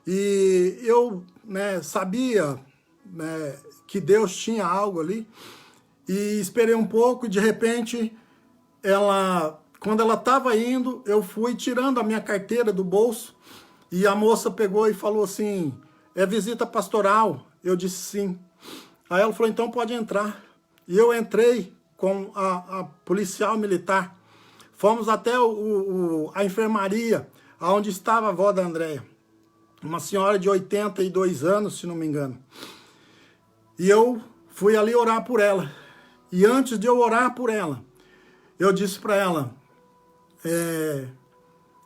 E eu, né, sabia, né, que Deus tinha algo ali. E esperei um pouco e de repente, quando ela estava indo, eu fui tirando a minha carteira do bolso. E a moça pegou e falou assim, é visita pastoral? Eu disse sim. Aí ela falou, então pode entrar. E eu entrei com a policial militar. Fomos até a enfermaria, onde estava a avó da Andréia. Uma senhora de 82 anos, se não me engano. E eu fui ali orar por ela. E antes de eu orar por ela, eu disse para ela,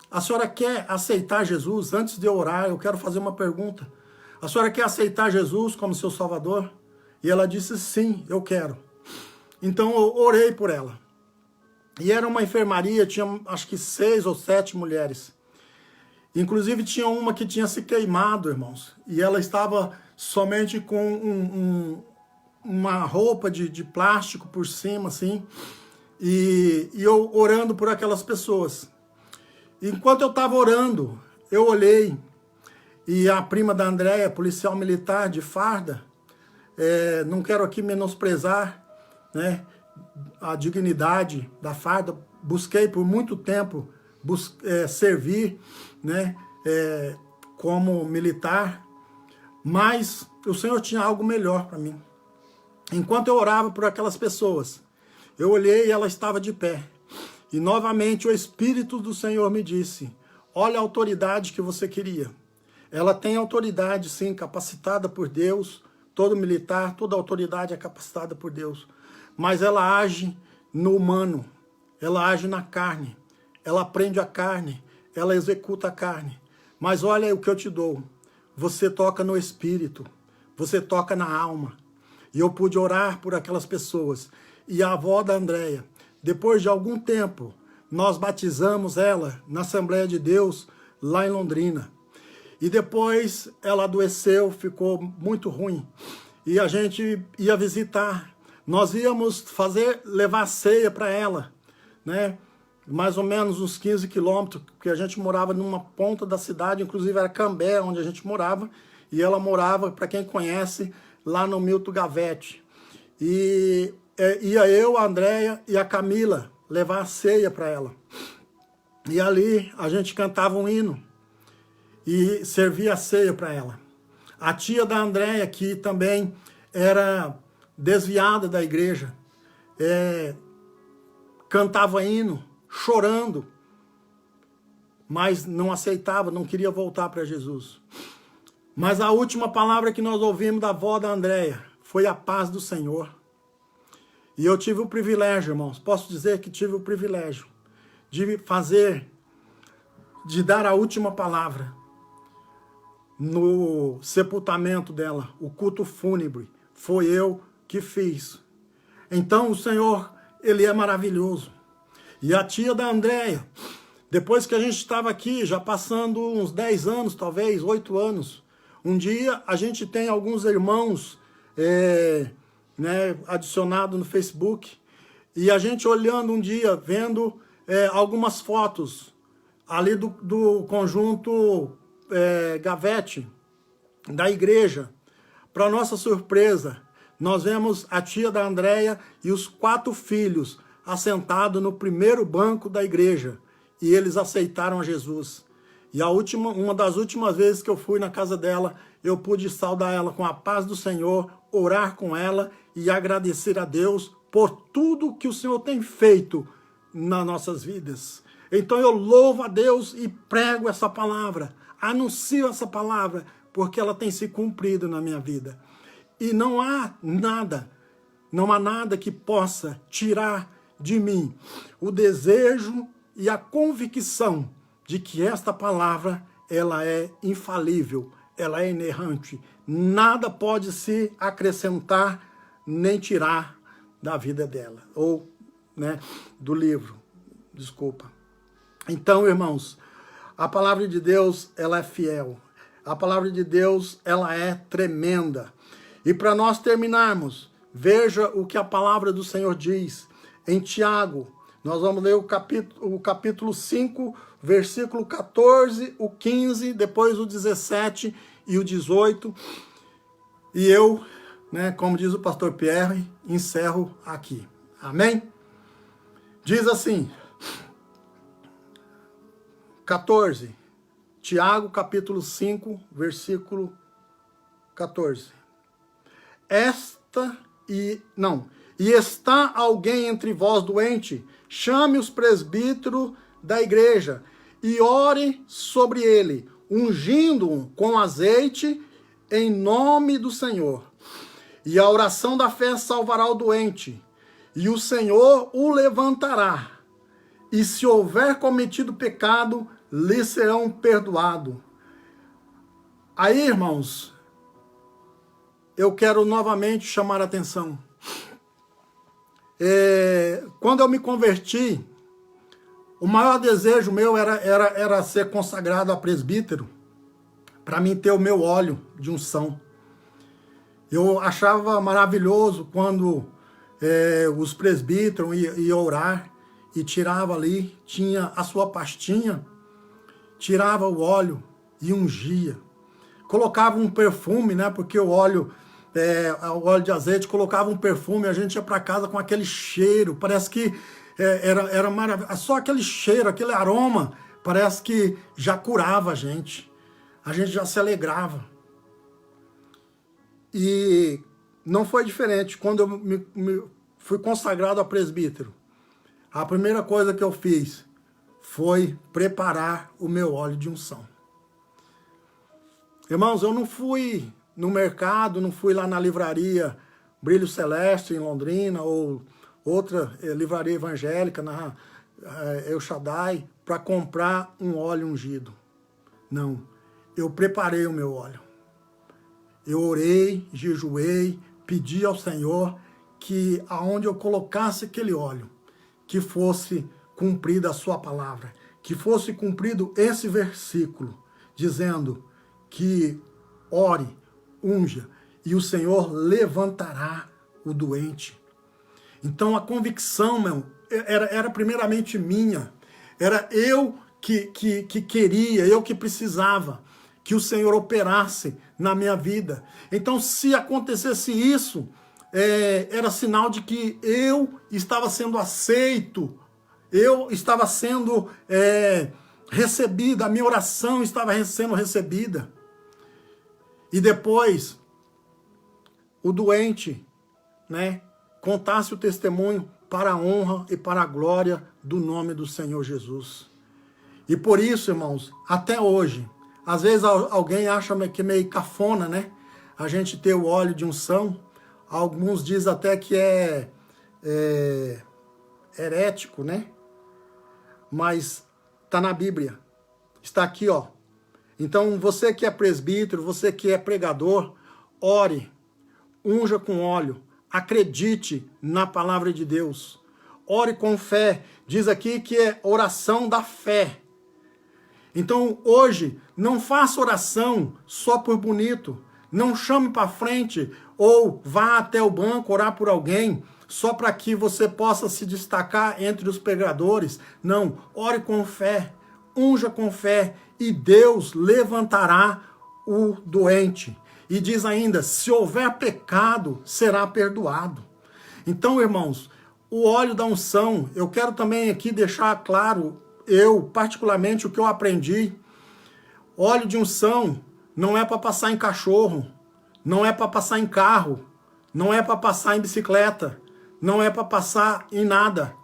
a senhora quer aceitar Jesus? Antes de eu orar, eu quero fazer uma pergunta. A senhora quer aceitar Jesus como seu Salvador? E ela disse, sim, eu quero. Então eu orei por ela. E era uma enfermaria, tinha acho que 6 ou 7 mulheres. Inclusive tinha uma que tinha se queimado, irmãos. E ela estava somente com uma roupa de plástico por cima, assim. E eu orando por aquelas pessoas. Enquanto eu estava orando, eu olhei e a prima da Andréia, policial militar de farda, não quero aqui menosprezar, né, a dignidade da farda, busquei por muito tempo servir, né, como militar, mas o Senhor tinha algo melhor para mim. Enquanto eu orava por aquelas pessoas, eu olhei e ela estava de pé. E novamente o Espírito do Senhor me disse, olha a autoridade que você queria. Ela tem autoridade, sim, capacitada por Deus. Todo militar, toda autoridade é capacitada por Deus. Mas ela age no humano, ela age na carne. Ela prende a carne, ela executa a carne. Mas olha o que eu te dou. Você toca no Espírito, você toca na alma. E eu pude orar por aquelas pessoas. E a avó da Andréia, depois de algum tempo, nós batizamos ela na Assembleia de Deus, lá em Londrina. E depois ela adoeceu, ficou muito ruim. E a gente ia visitar. Nós íamos levar ceia para ela, né? mais ou menos uns 15 quilômetros, porque a gente morava numa ponta da cidade, inclusive era Cambé, onde a gente morava, e ela morava, para quem conhece, lá no Milton Gavete. E ia eu, a Andréia e a Camila levar a ceia para ela. E ali a gente cantava um hino e servia a ceia para ela. A tia da Andréia, que também era desviada da igreja, cantava hino, chorando, mas não aceitava, não queria voltar para Jesus. Mas a última palavra que nós ouvimos da avó da Andréia foi a paz do Senhor. E eu tive o privilégio, irmãos, posso dizer que tive o privilégio de dar a última palavra no sepultamento dela, o culto fúnebre, foi eu que fiz. Então o Senhor, Ele é maravilhoso. E a tia da Andréia, depois que a gente estava aqui, já passando uns 10 anos, talvez, 8 anos, um dia a gente tem alguns irmãos adicionados no Facebook, e a gente olhando um dia, vendo algumas fotos ali do conjunto Gavete, da igreja. Para nossa surpresa, nós vemos a tia da Andréia e os 4 filhos assentados no primeiro banco da igreja, e eles aceitaram a Jesus. E uma das últimas vezes que eu fui na casa dela, eu pude saudar ela com a paz do Senhor, orar com ela e agradecer a Deus por tudo que o Senhor tem feito nas nossas vidas. Então eu louvo a Deus e prego essa palavra, anuncio essa palavra, porque ela tem se cumprido na minha vida. E não há nada que possa tirar de mim o desejo e a convicção de que esta palavra, ela é infalível, ela é inerrante. Nada pode se acrescentar nem tirar da vida dela, ou do livro, desculpa. Então, irmãos, a palavra de Deus, ela é fiel. A palavra de Deus, ela é tremenda. E para nós terminarmos, veja o que a palavra do Senhor diz em Tiago. Nós vamos ler o capítulo 5, versículo 14, o 15, depois o 17 e o 18. E eu, como diz o pastor Pierre, encerro aqui. Amém? Diz assim, 14, Tiago capítulo 5, versículo 14. E está alguém entre vós doente? Chame os presbíteros da igreja e ore sobre ele, ungindo-o com azeite em nome do Senhor. E a oração da fé salvará o doente, e o Senhor o levantará. E se houver cometido pecado, lhe serão perdoados. Aí, irmãos, eu quero novamente chamar a atenção. Quando eu me converti, o maior desejo meu era ser consagrado a presbítero, para mim ter o meu óleo de unção. Eu achava maravilhoso quando os presbíteros iam orar e tirava ali, tinha a sua pastinha, tirava o óleo e ungia. Colocava um perfume, porque o óleo de azeite, colocava um perfume, a gente ia para casa com aquele cheiro, parece que era maravilhoso, só aquele cheiro, aquele aroma, parece que já curava a gente já se alegrava. E não foi diferente, quando eu me fui consagrado a presbítero, a primeira coisa que eu fiz foi preparar o meu óleo de unção. Irmãos, eu não fui no mercado, não fui lá na livraria Brilho Celeste, em Londrina, ou outra livraria evangélica, na El Shaddai, para comprar um óleo ungido. Não, eu preparei o meu óleo. Eu orei, jejuei, pedi ao Senhor que aonde eu colocasse aquele óleo, que fosse cumprida a sua palavra, que fosse cumprido esse versículo, dizendo que ore, unja, e o Senhor levantará o doente. Então a convicção, era primeiramente minha, Era eu que queria, eu que precisava que o Senhor operasse na minha vida. Então, se acontecesse isso, era sinal de que eu estava sendo aceito, eu estava sendo recebida, a minha oração estava sendo recebida. E depois, o doente, né, contasse o testemunho para a honra e para a glória do nome do Senhor Jesus. E por isso, irmãos, até hoje, às vezes alguém acha que é meio cafona, né? A gente ter o óleo de unção. Alguns dizem até que é herético, né? Mas está na Bíblia. Está aqui, ó. Então, você que é presbítero, você que é pregador, ore, unja com óleo, acredite na palavra de Deus. Ore com fé. Diz aqui que é oração da fé. Então, hoje, não faça oração só por bonito. Não chame para frente ou vá até o banco orar por alguém só para que você possa se destacar entre os pregadores. Não, ore com fé, unja com fé e Deus levantará o doente. E diz ainda, se houver pecado, será perdoado. Então, irmãos, o óleo da unção, eu quero também aqui deixar claro, eu particularmente, o que eu aprendi. Óleo de unção não é para passar em cachorro, não é para passar em carro, não é para passar em bicicleta, não é para passar em nada.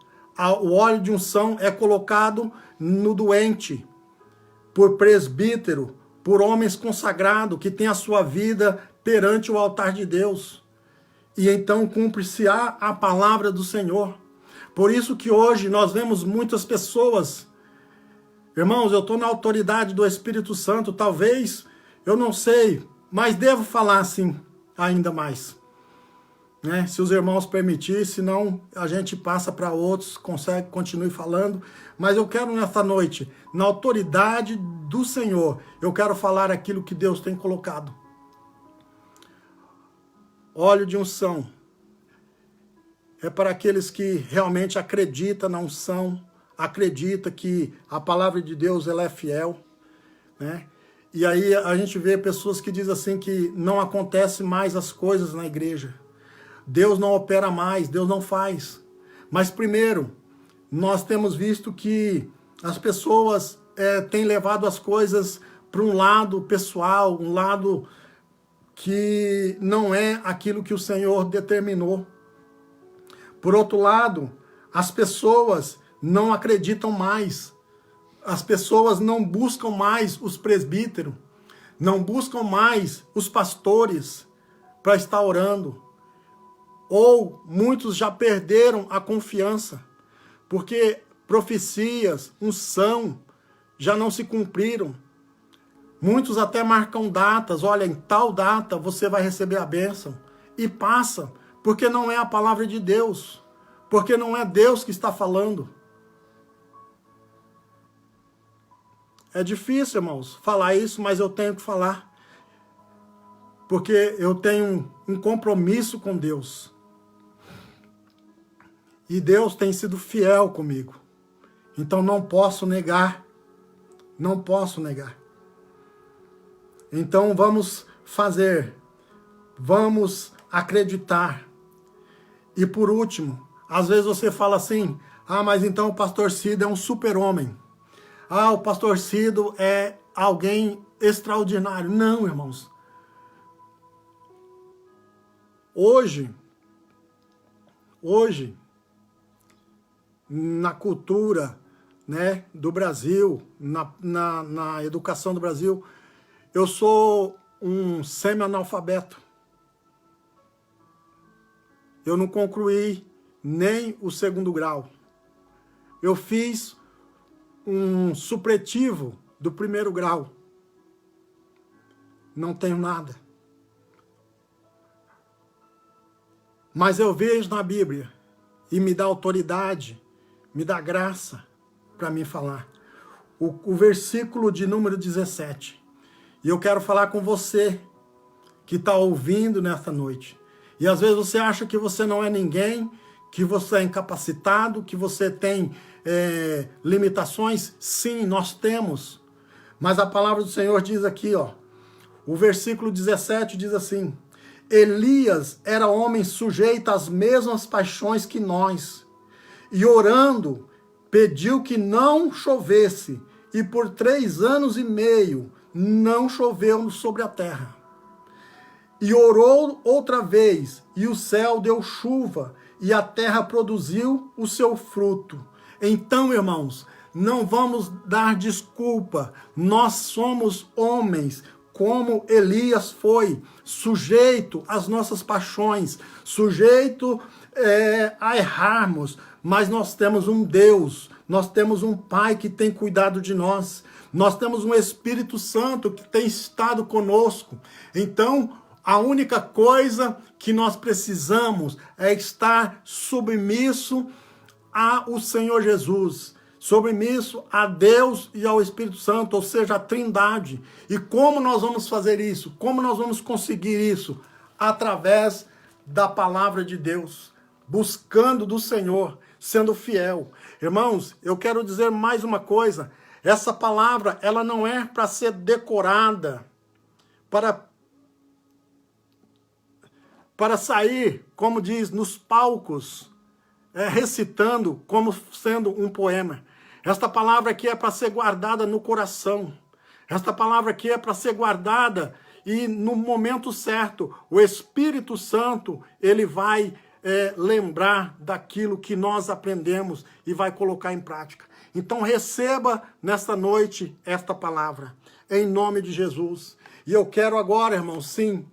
O óleo de unção é colocado no doente, por presbítero, por homens consagrados, que têm a sua vida perante o altar de Deus. E então cumpre-se a palavra do Senhor. Por isso que hoje nós vemos muitas pessoas, irmãos, eu estou na autoridade do Espírito Santo, talvez, eu não sei, mas devo falar assim, ainda mais. Né? Se os irmãos permitirem, senão a gente passa para outros, continue falando. Mas eu quero nessa noite, na autoridade do Senhor, eu quero falar aquilo que Deus tem colocado. Óleo de unção é para aqueles que realmente acreditam na unção, acredita que a palavra de Deus ela é fiel, né? E aí a gente vê pessoas que dizem assim que não acontece mais as coisas na igreja. Deus não opera mais, Deus não faz. Mas primeiro, nós temos visto que as pessoas têm levado as coisas para um lado pessoal, um lado que não é aquilo que o Senhor determinou. Por outro lado, as pessoas não acreditam mais. As pessoas não buscam mais os presbíteros, não buscam mais os pastores para estar orando. Ou muitos já perderam a confiança, porque profecias, unção, já não se cumpriram. Muitos até marcam datas, olha, em tal data você vai receber a bênção. E passa, porque não é a palavra de Deus, porque não é Deus que está falando. É difícil, irmãos, falar isso, mas eu tenho que falar. Porque eu tenho um compromisso com Deus. E Deus tem sido fiel comigo. Então não posso negar. Não posso negar. Então vamos fazer. Vamos acreditar. E por último, às vezes você fala assim, mas então o pastor Cido é um super-homem. O pastor Cido é alguém extraordinário. Não, irmãos. Hoje, na cultura, né, do Brasil, na educação do Brasil, eu sou um semi-analfabeto. Eu não concluí nem o 2º grau. Eu fiz um supletivo do 1º grau. Não tenho nada. Mas eu vejo na Bíblia e me dá autoridade, me dá graça para mim falar. O versículo de número 17. E eu quero falar com você que está ouvindo nesta noite. E às vezes você acha que você não é ninguém, que você é incapacitado, que você tem limitações? Sim, nós temos. Mas a palavra do Senhor diz aqui, ó, o versículo 17 diz assim: Elias era homem sujeito às mesmas paixões que nós, e orando, pediu que não chovesse, e por 3 anos e meio não choveu sobre a terra. E orou outra vez, e o céu deu chuva, e a terra produziu o seu fruto. Então, irmãos, não vamos dar desculpa. Nós somos homens, como Elias foi, sujeito às nossas paixões, sujeito a errarmos, mas nós temos um Deus, nós temos um Pai que tem cuidado de nós, nós temos um Espírito Santo que tem estado conosco. Então, a única coisa que nós precisamos é estar submisso ao Senhor Jesus, submisso a Deus e ao Espírito Santo, ou seja, a Trindade. E como nós vamos fazer isso? Como nós vamos conseguir isso? Através da palavra de Deus, buscando do Senhor, sendo fiel. Irmãos, eu quero dizer mais uma coisa. Essa palavra, ela não é para ser decorada, para sair, como diz, nos palcos, recitando como sendo um poema. Esta palavra aqui é para ser guardada no coração. Esta palavra aqui é para ser guardada e no momento certo, o Espírito Santo, ele vai lembrar daquilo que nós aprendemos e vai colocar em prática. Então receba nesta noite esta palavra, em nome de Jesus. E eu quero agora, irmão, sim,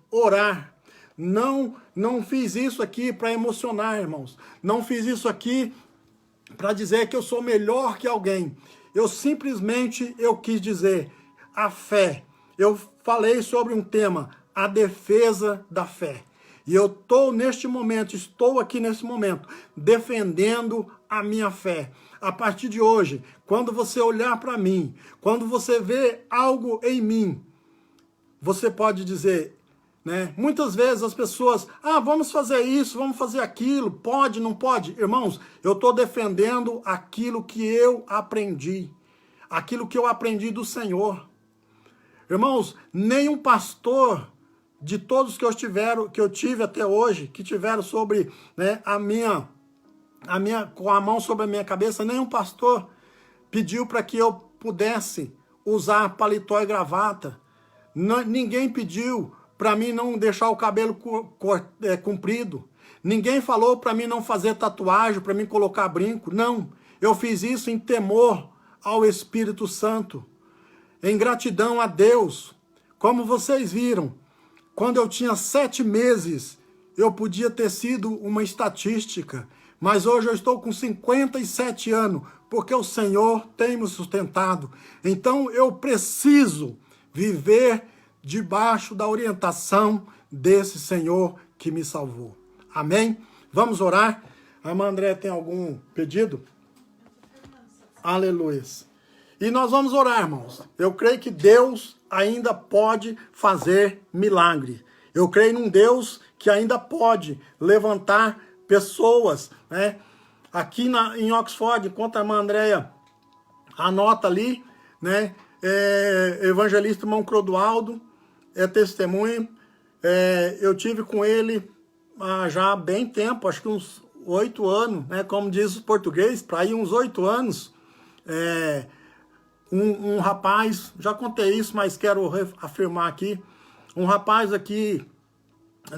orar. Não fiz isso aqui para emocionar, irmãos. Não fiz isso aqui para dizer que eu sou melhor que alguém. Eu simplesmente quis dizer a fé. Eu falei sobre um tema, a defesa da fé. E eu estou aqui neste momento, defendendo a minha fé. A partir de hoje, quando você olhar para mim, quando você vê algo em mim, você pode dizer, né? Muitas vezes as pessoas, vamos fazer isso, vamos fazer aquilo, pode, não pode? Irmãos, eu estou defendendo aquilo que eu aprendi do Senhor. Irmãos, nenhum pastor de todos que eu tive até hoje, que tiveram sobre, né, com a mão sobre a minha cabeça, nenhum pastor pediu para que eu pudesse usar paletó e gravata. Ninguém pediu para mim não deixar o cabelo comprido. Ninguém falou para mim não fazer tatuagem, para mim colocar brinco. Não, eu fiz isso em temor ao Espírito Santo, em gratidão a Deus. Como vocês viram, quando eu tinha 7 meses, eu podia ter sido uma estatística, mas hoje eu estou com 57 anos, porque o Senhor tem me sustentado. Então eu preciso viver debaixo da orientação desse Senhor que me salvou. Amém? Vamos orar? A irmã André tem algum pedido? Aleluia. E nós vamos orar, irmãos. Eu creio que Deus ainda pode fazer milagre. Eu creio num Deus que ainda pode levantar pessoas, né? Aqui em Oxford, enquanto a irmã Andréia anota ali, né? Evangelista irmão Clodoaldo é testemunho. Eu tive com ele já há bem tempo, acho que uns 8 anos, né? Como diz o português, para ir uns 8 anos. Um rapaz, já contei isso, mas quero afirmar aqui, um rapaz aqui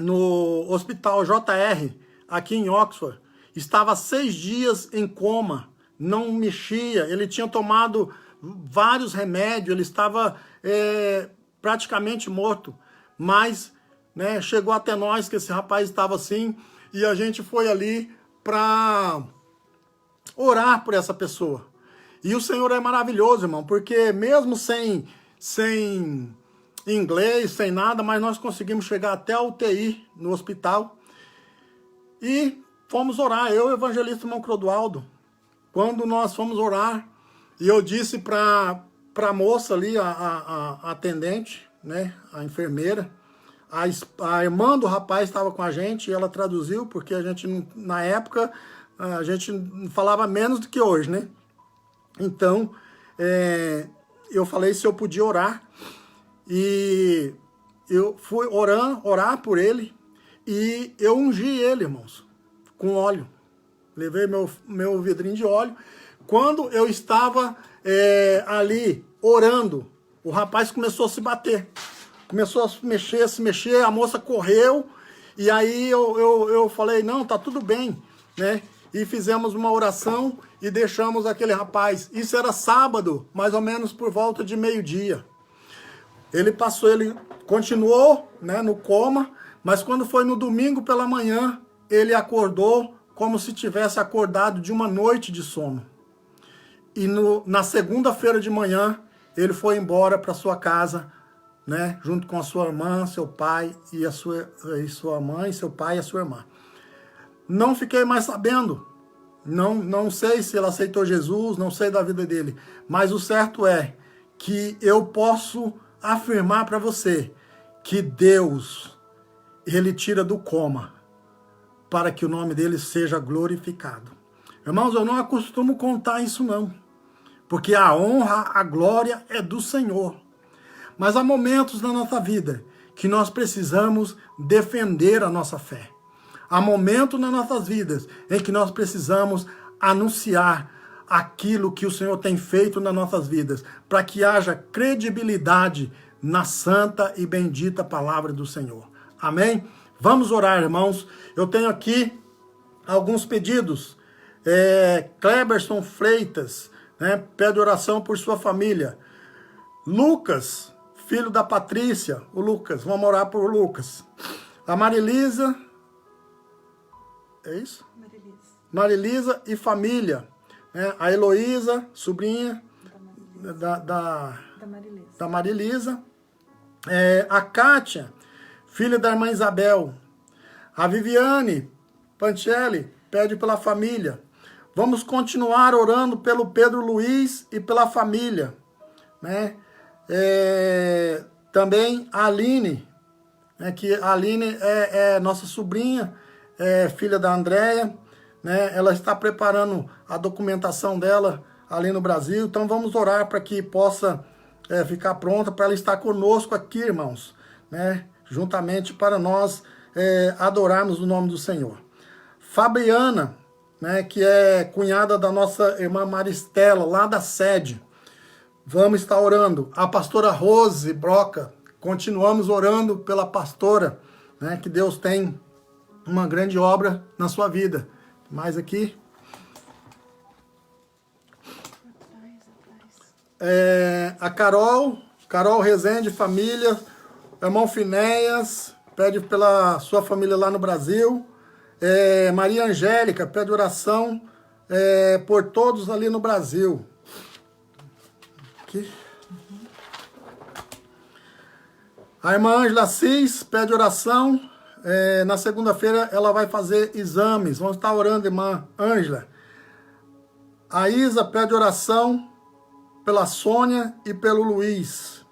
no Hospital JR, aqui em Oxford, estava 6 dias em coma, não mexia, ele tinha tomado vários remédios, ele estava praticamente morto, mas, né, chegou até nós que esse rapaz estava assim, e a gente foi ali para orar por essa pessoa. E o Senhor é maravilhoso, irmão, porque mesmo sem inglês, sem nada, mas nós conseguimos chegar até a UTI no hospital e fomos orar, eu e o evangelista irmão Clodoaldo. Quando nós fomos orar, e eu disse para a moça ali, a atendente, né, a enfermeira, A irmã do rapaz estava com a gente e ela traduziu, porque a gente, na época, a gente falava menos do que hoje, né? Então, eu falei se eu podia orar. E eu fui orar por ele e eu ungi ele, irmãos, com óleo. Levei meu vidrinho de óleo. Quando eu estava ali orando, o rapaz começou a se bater. Começou a se mexer, a moça correu. E aí eu falei, não, tá tudo bem, né? E fizemos uma oração e deixamos aquele rapaz. Isso era sábado, mais ou menos por volta de meio-dia. Ele continuou, né, no coma, mas quando foi no domingo pela manhã, ele acordou como se tivesse acordado de uma noite de sono. E na segunda-feira de manhã, ele foi embora para sua casa, né, junto com a sua irmã, seu pai e sua mãe, seu pai e a sua irmã. Não fiquei mais sabendo, não sei se ele aceitou Jesus, não sei da vida dele, mas o certo é que eu posso afirmar para você que Deus, ele tira do coma para que o nome dele seja glorificado. Irmãos, eu não acostumo contar isso não, porque a honra, a glória é do Senhor. Mas há momentos na nossa vida que nós precisamos defender a nossa fé. Há momentos nas nossas vidas em que nós precisamos anunciar aquilo que o Senhor tem feito nas nossas vidas, para que haja credibilidade na santa e bendita palavra do Senhor. Amém? Vamos orar, irmãos. Eu tenho aqui alguns pedidos. Cleberson Freitas, né, pede oração por sua família. Lucas, filho da Patrícia, o Lucas, vamos orar por Lucas. A Marilisa, é isso? Marilisa e família. A Heloísa, sobrinha da Marilisa. A Kátia, filha da irmã Isabel. A Viviane Pancelli pede pela família. Vamos continuar orando pelo Pedro Luiz e pela família, né? Também a Aline, né, que a Aline é nossa sobrinha, filha da Andréia, né? Ela está preparando a documentação dela ali no Brasil, então vamos orar para que possa ficar pronta, para ela estar conosco aqui, irmãos, né? Juntamente para nós adorarmos o nome do Senhor. Fabiana, né, que é cunhada da nossa irmã Maristela, lá da sede, vamos estar orando. A pastora Rose Broca, continuamos orando pela pastora, né, que Deus tem uma grande obra na sua vida. Mais aqui. A Carol Rezende, família, irmão Finéias, pede pela sua família lá no Brasil. Maria Angélica, pede oração por todos ali no Brasil. Aqui. A irmã Ângela Assis pede oração. Na segunda-feira ela vai fazer exames. Vamos estar orando, irmã Ângela. A Isa pede oração pela Sônia e pelo Luiz.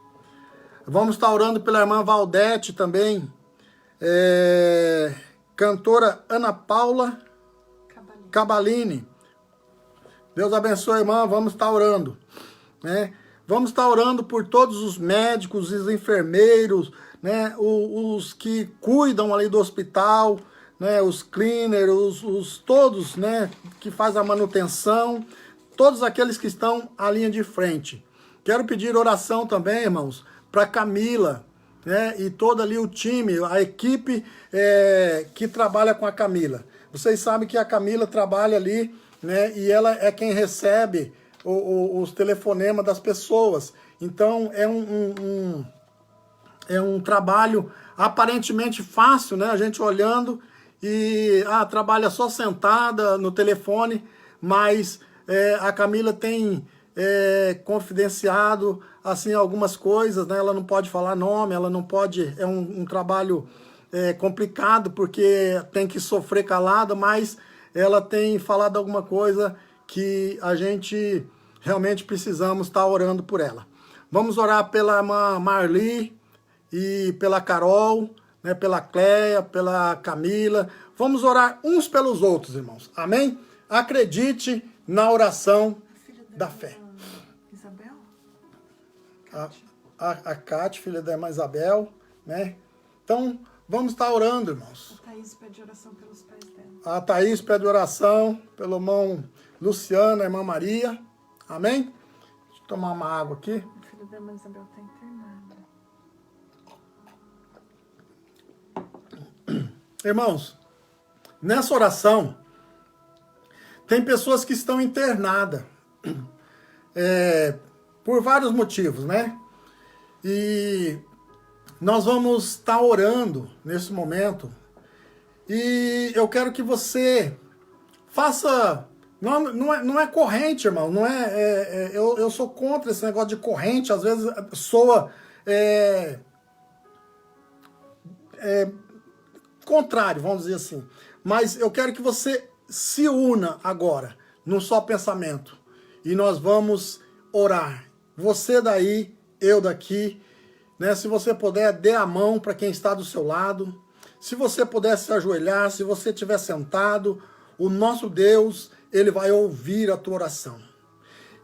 Vamos estar orando pela irmã Valdete também. Cantora Ana Paula Cabalini. Deus abençoe, irmã. Vamos estar orando, né? Vamos estar orando por todos os médicos, os enfermeiros, né? Os que cuidam ali do hospital, né? Os cleaners, todos, né? Que fazem a manutenção, todos aqueles que estão à linha de frente. Quero pedir oração também, irmãos, para Camila, né? E todo ali o time, a equipe que trabalha com a Camila. Vocês sabem que a Camila trabalha ali, né? E ela é quem recebe os telefonemas das pessoas. Então é um trabalho aparentemente fácil, né? A gente olhando e trabalha só sentada no telefone, mas a Camila tem confidenciado assim algumas coisas, né? Ela não pode falar nome, ela não pode, é um trabalho complicado, porque tem que sofrer calada, mas ela tem falado alguma coisa que a gente realmente precisamos estar orando por ela. Vamos orar pela irmã Marli e pela Carol, né, pela Cléia, pela Camila. Vamos orar uns pelos outros, irmãos. Amém? Acredite na oração da fé. Isabel? A Cátia, filha da irmã Isabel, né? Então, vamos estar orando, irmãos. A Thaís pede oração pelos pais dela. A Thaís pede oração pelo irmão Luciano, a irmã Maria. Amém? Deixa eu tomar uma água aqui. O filho da irmã Isabel está internado. Irmãos, nessa oração, tem pessoas que estão internadas. Por vários motivos, né? E nós vamos estar orando nesse momento. E eu quero que você faça... Não é corrente, irmão. Não eu sou contra esse negócio de corrente. Às vezes soa contrário, vamos dizer assim. Mas eu quero que você se una agora, num só pensamento. E nós vamos orar. Você daí, eu daqui, né? Se você puder, dê a mão para quem está do seu lado. Se você puder se ajoelhar, se você estiver sentado, o nosso Deus, Ele vai ouvir a tua oração.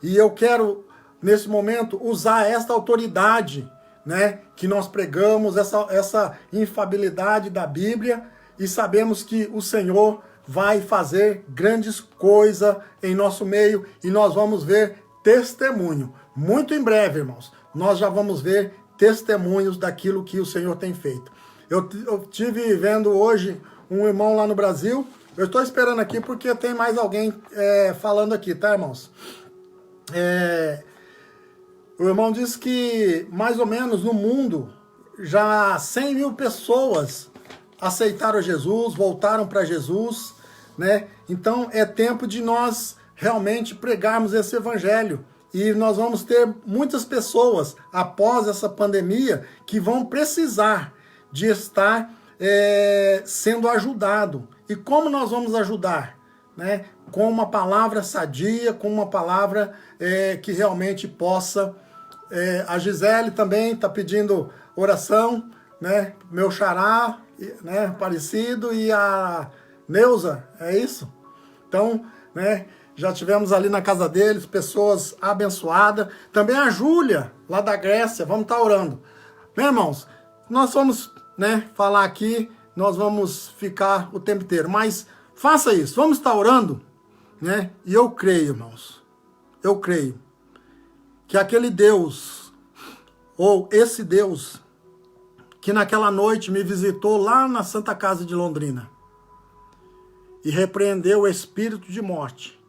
E eu quero, nesse momento, usar esta autoridade, né, que nós pregamos, essa infalibilidade da Bíblia, e sabemos que o Senhor vai fazer grandes coisas em nosso meio, e nós vamos ver testemunho. Muito em breve, irmãos, nós já vamos ver testemunhos daquilo que o Senhor tem feito. Eu tive vendo hoje um irmão lá no Brasil. Eu estou esperando aqui porque tem mais alguém falando aqui, tá, irmãos? O irmão disse que mais ou menos no mundo já 100 mil pessoas aceitaram Jesus, voltaram para Jesus, né? Então é tempo de nós realmente pregarmos esse evangelho. E nós vamos ter muitas pessoas após essa pandemia que vão precisar de estar sendo ajudado. E como nós vamos ajudar? Né? Com uma palavra sadia, com uma palavra que realmente possa... a Gisele também está pedindo oração, né? Meu xará, né? Aparecido, e a Neuza, é isso? Então, né? Já tivemos ali na casa deles pessoas abençoadas. Também a Júlia, lá da Grécia, vamos estar orando. Meus irmãos, nós vamos, né, falar aqui, nós vamos ficar o tempo inteiro. Mas faça isso, vamos estar orando, né? E eu creio, irmãos, eu creio que aquele Deus, ou esse Deus, que naquela noite me visitou lá na Santa Casa de Londrina e repreendeu o espírito de morte,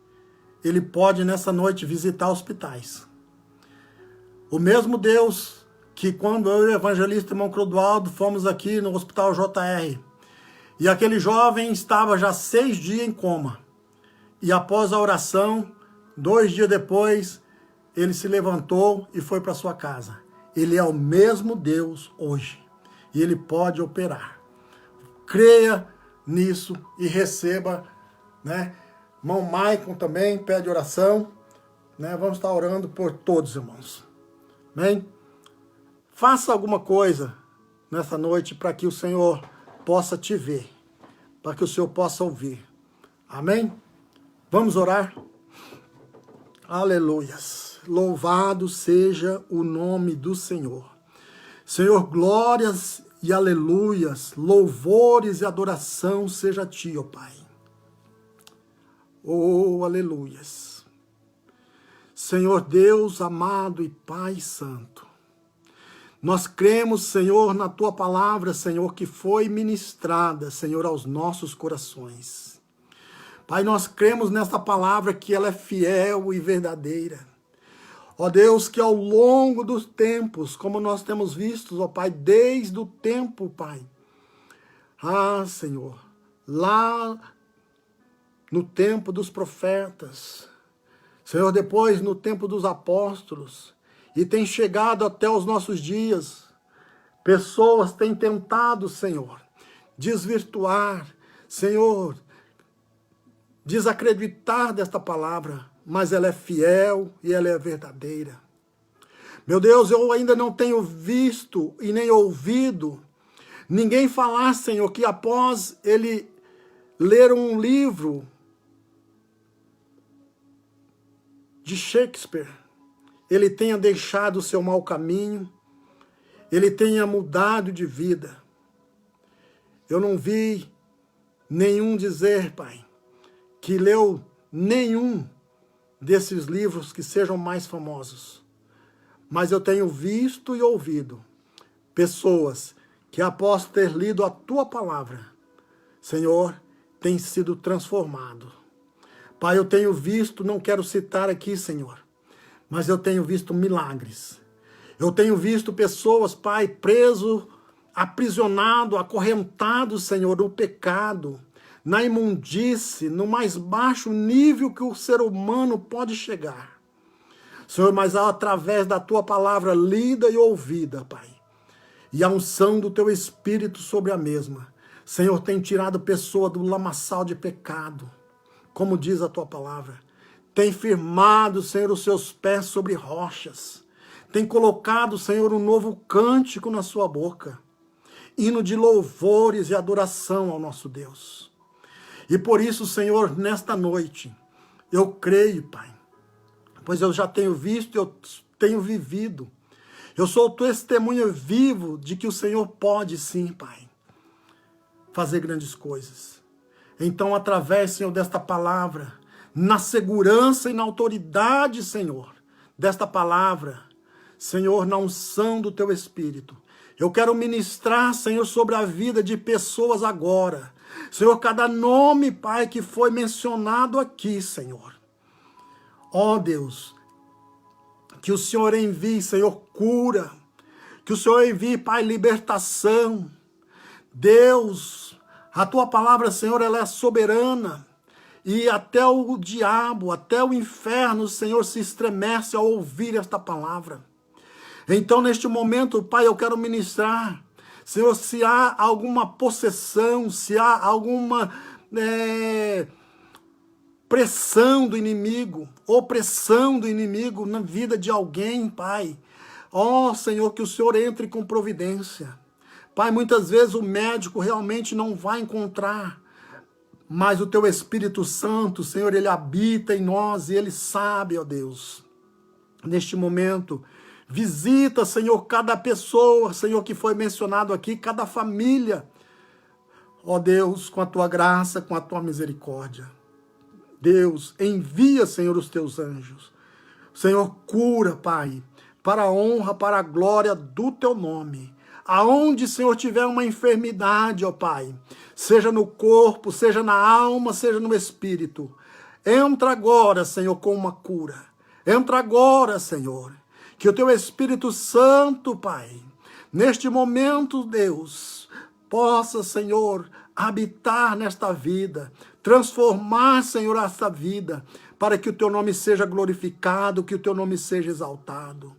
Ele pode nessa noite visitar hospitais. O mesmo Deus que quando eu e o evangelista irmão Clodoaldo fomos aqui no Hospital JR, e aquele jovem estava já 6 dias em coma, e após a oração, 2 dias depois, ele se levantou e foi para sua casa. Ele é o mesmo Deus hoje, e Ele pode operar. Creia nisso e receba, né? Irmão Maicon também pede oração, né? Vamos estar orando por todos, irmãos. Amém? Faça alguma coisa nessa noite para que o Senhor possa te ver, para que o Senhor possa ouvir. Amém? Vamos orar? Aleluias. Louvado seja o nome do Senhor. Senhor, glórias e aleluias, louvores e adoração seja a Ti, ó Pai. Oh, aleluias. Senhor Deus amado e Pai santo, nós cremos, Senhor, na Tua palavra, Senhor, que foi ministrada, Senhor, aos nossos corações. Pai, nós cremos nessa palavra que ela é fiel e verdadeira. Ó Deus, que ao longo dos tempos, como nós temos visto, ó Pai, desde o tempo, Pai, Senhor, lá no tempo dos profetas, Senhor, depois no tempo dos apóstolos, e tem chegado até os nossos dias, pessoas têm tentado, Senhor, desvirtuar, Senhor, desacreditar desta palavra, mas ela é fiel e ela é verdadeira. Meu Deus, eu ainda não tenho visto e nem ouvido Ninguém falar, Senhor, que após ele ler um livro de Shakespeare, ele tenha deixado o seu mau caminho, ele tenha mudado de vida. Eu não vi nenhum dizer, Pai, que leu nenhum desses livros que sejam mais famosos. Mas eu tenho visto e ouvido pessoas que após ter lido a Tua palavra, Senhor, têm sido transformados. Pai, eu tenho visto, não quero citar aqui, Senhor, mas eu tenho visto milagres. Eu tenho visto pessoas, Pai, preso, aprisionado, acorrentado, Senhor, no pecado, na imundície, no mais baixo nível que o ser humano pode chegar. Senhor, mas através da Tua palavra lida e ouvida, Pai, e a unção do Teu Espírito sobre a mesma, Senhor, tem tirado pessoa do lamaçal de pecado, como diz a Tua palavra. Tem firmado, Senhor, os seus pés sobre rochas. Tem colocado, Senhor, um novo cântico na sua boca. Hino de louvores e adoração ao nosso Deus. E por isso, Senhor, nesta noite, eu creio, Pai, pois eu já tenho visto, eu tenho vivido. Eu sou o testemunho vivo de que o Senhor pode sim, Pai, fazer grandes coisas. Então, através, Senhor, desta palavra, na segurança e na autoridade, Senhor, desta palavra, Senhor, na unção do Teu Espírito, eu quero ministrar, Senhor, sobre a vida de pessoas agora. Senhor, cada nome, Pai, que foi mencionado aqui, Senhor. Ó Deus, que o Senhor envie, Senhor, cura. Que o Senhor envie, Pai, libertação. Deus, a Tua palavra, Senhor, ela é soberana. E até o diabo, até o inferno, Senhor, se estremece ao ouvir esta palavra. Então, neste momento, Pai, eu quero ministrar. Senhor, se há alguma possessão, se há alguma pressão do inimigo, opressão do inimigo na vida de alguém, Pai. Ó, Senhor, que o Senhor entre com providência. Pai, muitas vezes o médico realmente não vai encontrar, mas o Teu Espírito Santo, Senhor, Ele habita em nós e Ele sabe, ó Deus. Neste momento, visita, Senhor, cada pessoa, Senhor, que foi mencionado aqui, cada família. Ó Deus, com a Tua graça, com a Tua misericórdia. Deus, envia, Senhor, os Teus anjos. Senhor, cura, Pai, para a honra, para a glória do Teu nome. Aonde, Senhor, tiver uma enfermidade, ó Pai, seja no corpo, seja na alma, seja no espírito, entra agora, Senhor, com uma cura. Entra agora, Senhor, que o Teu Espírito Santo, Pai, neste momento, Deus, possa, Senhor, habitar nesta vida, transformar, Senhor, esta vida, para que o Teu nome seja glorificado, que o Teu nome seja exaltado.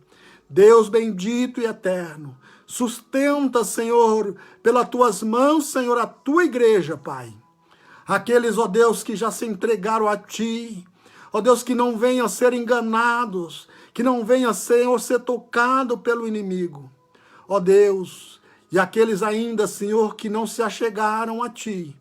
Deus bendito e eterno, sustenta, Senhor, pelas Tuas mãos, Senhor, a Tua igreja, Pai. Aqueles, ó Deus, que já se entregaram a Ti, ó Deus, que não venham a ser enganados, que não venham, Senhor, ser tocado pelo inimigo. Ó Deus, e aqueles ainda, Senhor, que não se achegaram a Ti,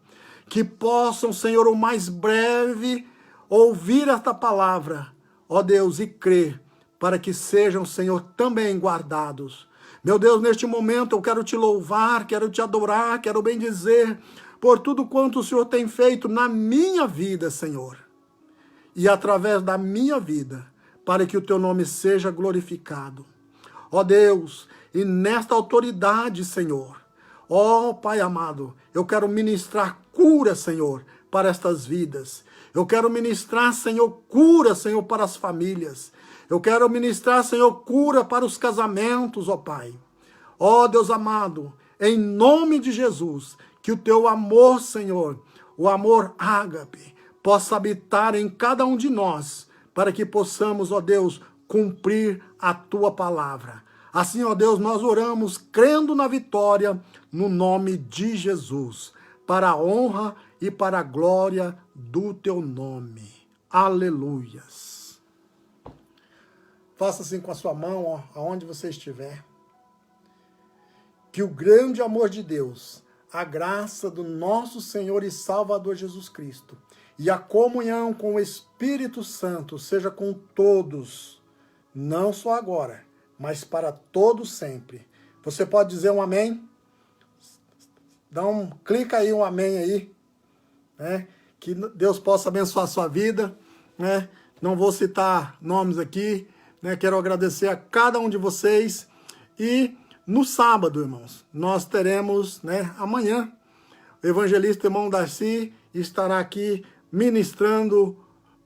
que possam, Senhor, o mais breve ouvir esta palavra, ó Deus, e crer, para que sejam, Senhor, também guardados. Meu Deus, neste momento eu quero Te louvar, quero Te adorar, quero bendizer por tudo quanto o Senhor tem feito na minha vida, Senhor. E através da minha vida, para que o Teu nome seja glorificado. Ó Deus, e nesta autoridade, Senhor, ó Pai amado, eu quero ministrar cura, Senhor, para estas vidas. Eu quero ministrar, Senhor, cura, Senhor, para as famílias. Eu quero ministrar, Senhor, cura para os casamentos, ó Pai. Ó Deus amado, em nome de Jesus, que o Teu amor, Senhor, o amor ágape, possa habitar em cada um de nós, para que possamos, ó Deus, cumprir a Tua palavra. Assim, ó Deus, nós oramos crendo na vitória, no nome de Jesus, para a honra e para a glória do Teu nome. Aleluias. Faça assim com a sua mão, ó, aonde você estiver. que o grande amor de Deus, a graça do nosso Senhor e Salvador Jesus Cristo e a comunhão com o Espírito Santo seja com todos, não só agora, mas para todos sempre. Você pode dizer um amém? Clica aí um amém aí, né? Que Deus possa abençoar a sua vida, né? Não vou citar nomes aqui, né? Quero agradecer a cada um de vocês. E no sábado, irmãos, nós teremos, né, amanhã, o evangelista irmão Darcy estará aqui ministrando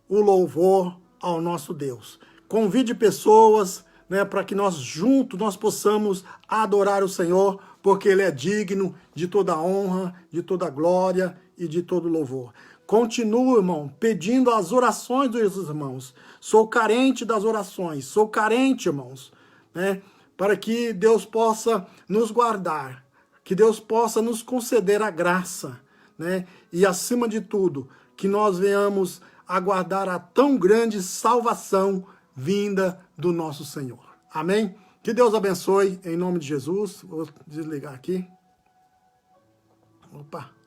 o louvor ao nosso Deus. Convide pessoas, né, para que nós juntos nós possamos adorar o Senhor, porque Ele é digno de toda honra, de toda glória e de todo louvor. Continuo, irmão, pedindo as orações dos irmãos. Sou carente das orações, sou carente, irmãos, né, para que Deus possa nos guardar, que Deus possa nos conceder a graça, né, e acima de tudo, que nós venhamos aguardar a tão grande salvação vinda do nosso Senhor. Amém? Que Deus abençoe, em nome de Jesus. Vou desligar aqui. Opa!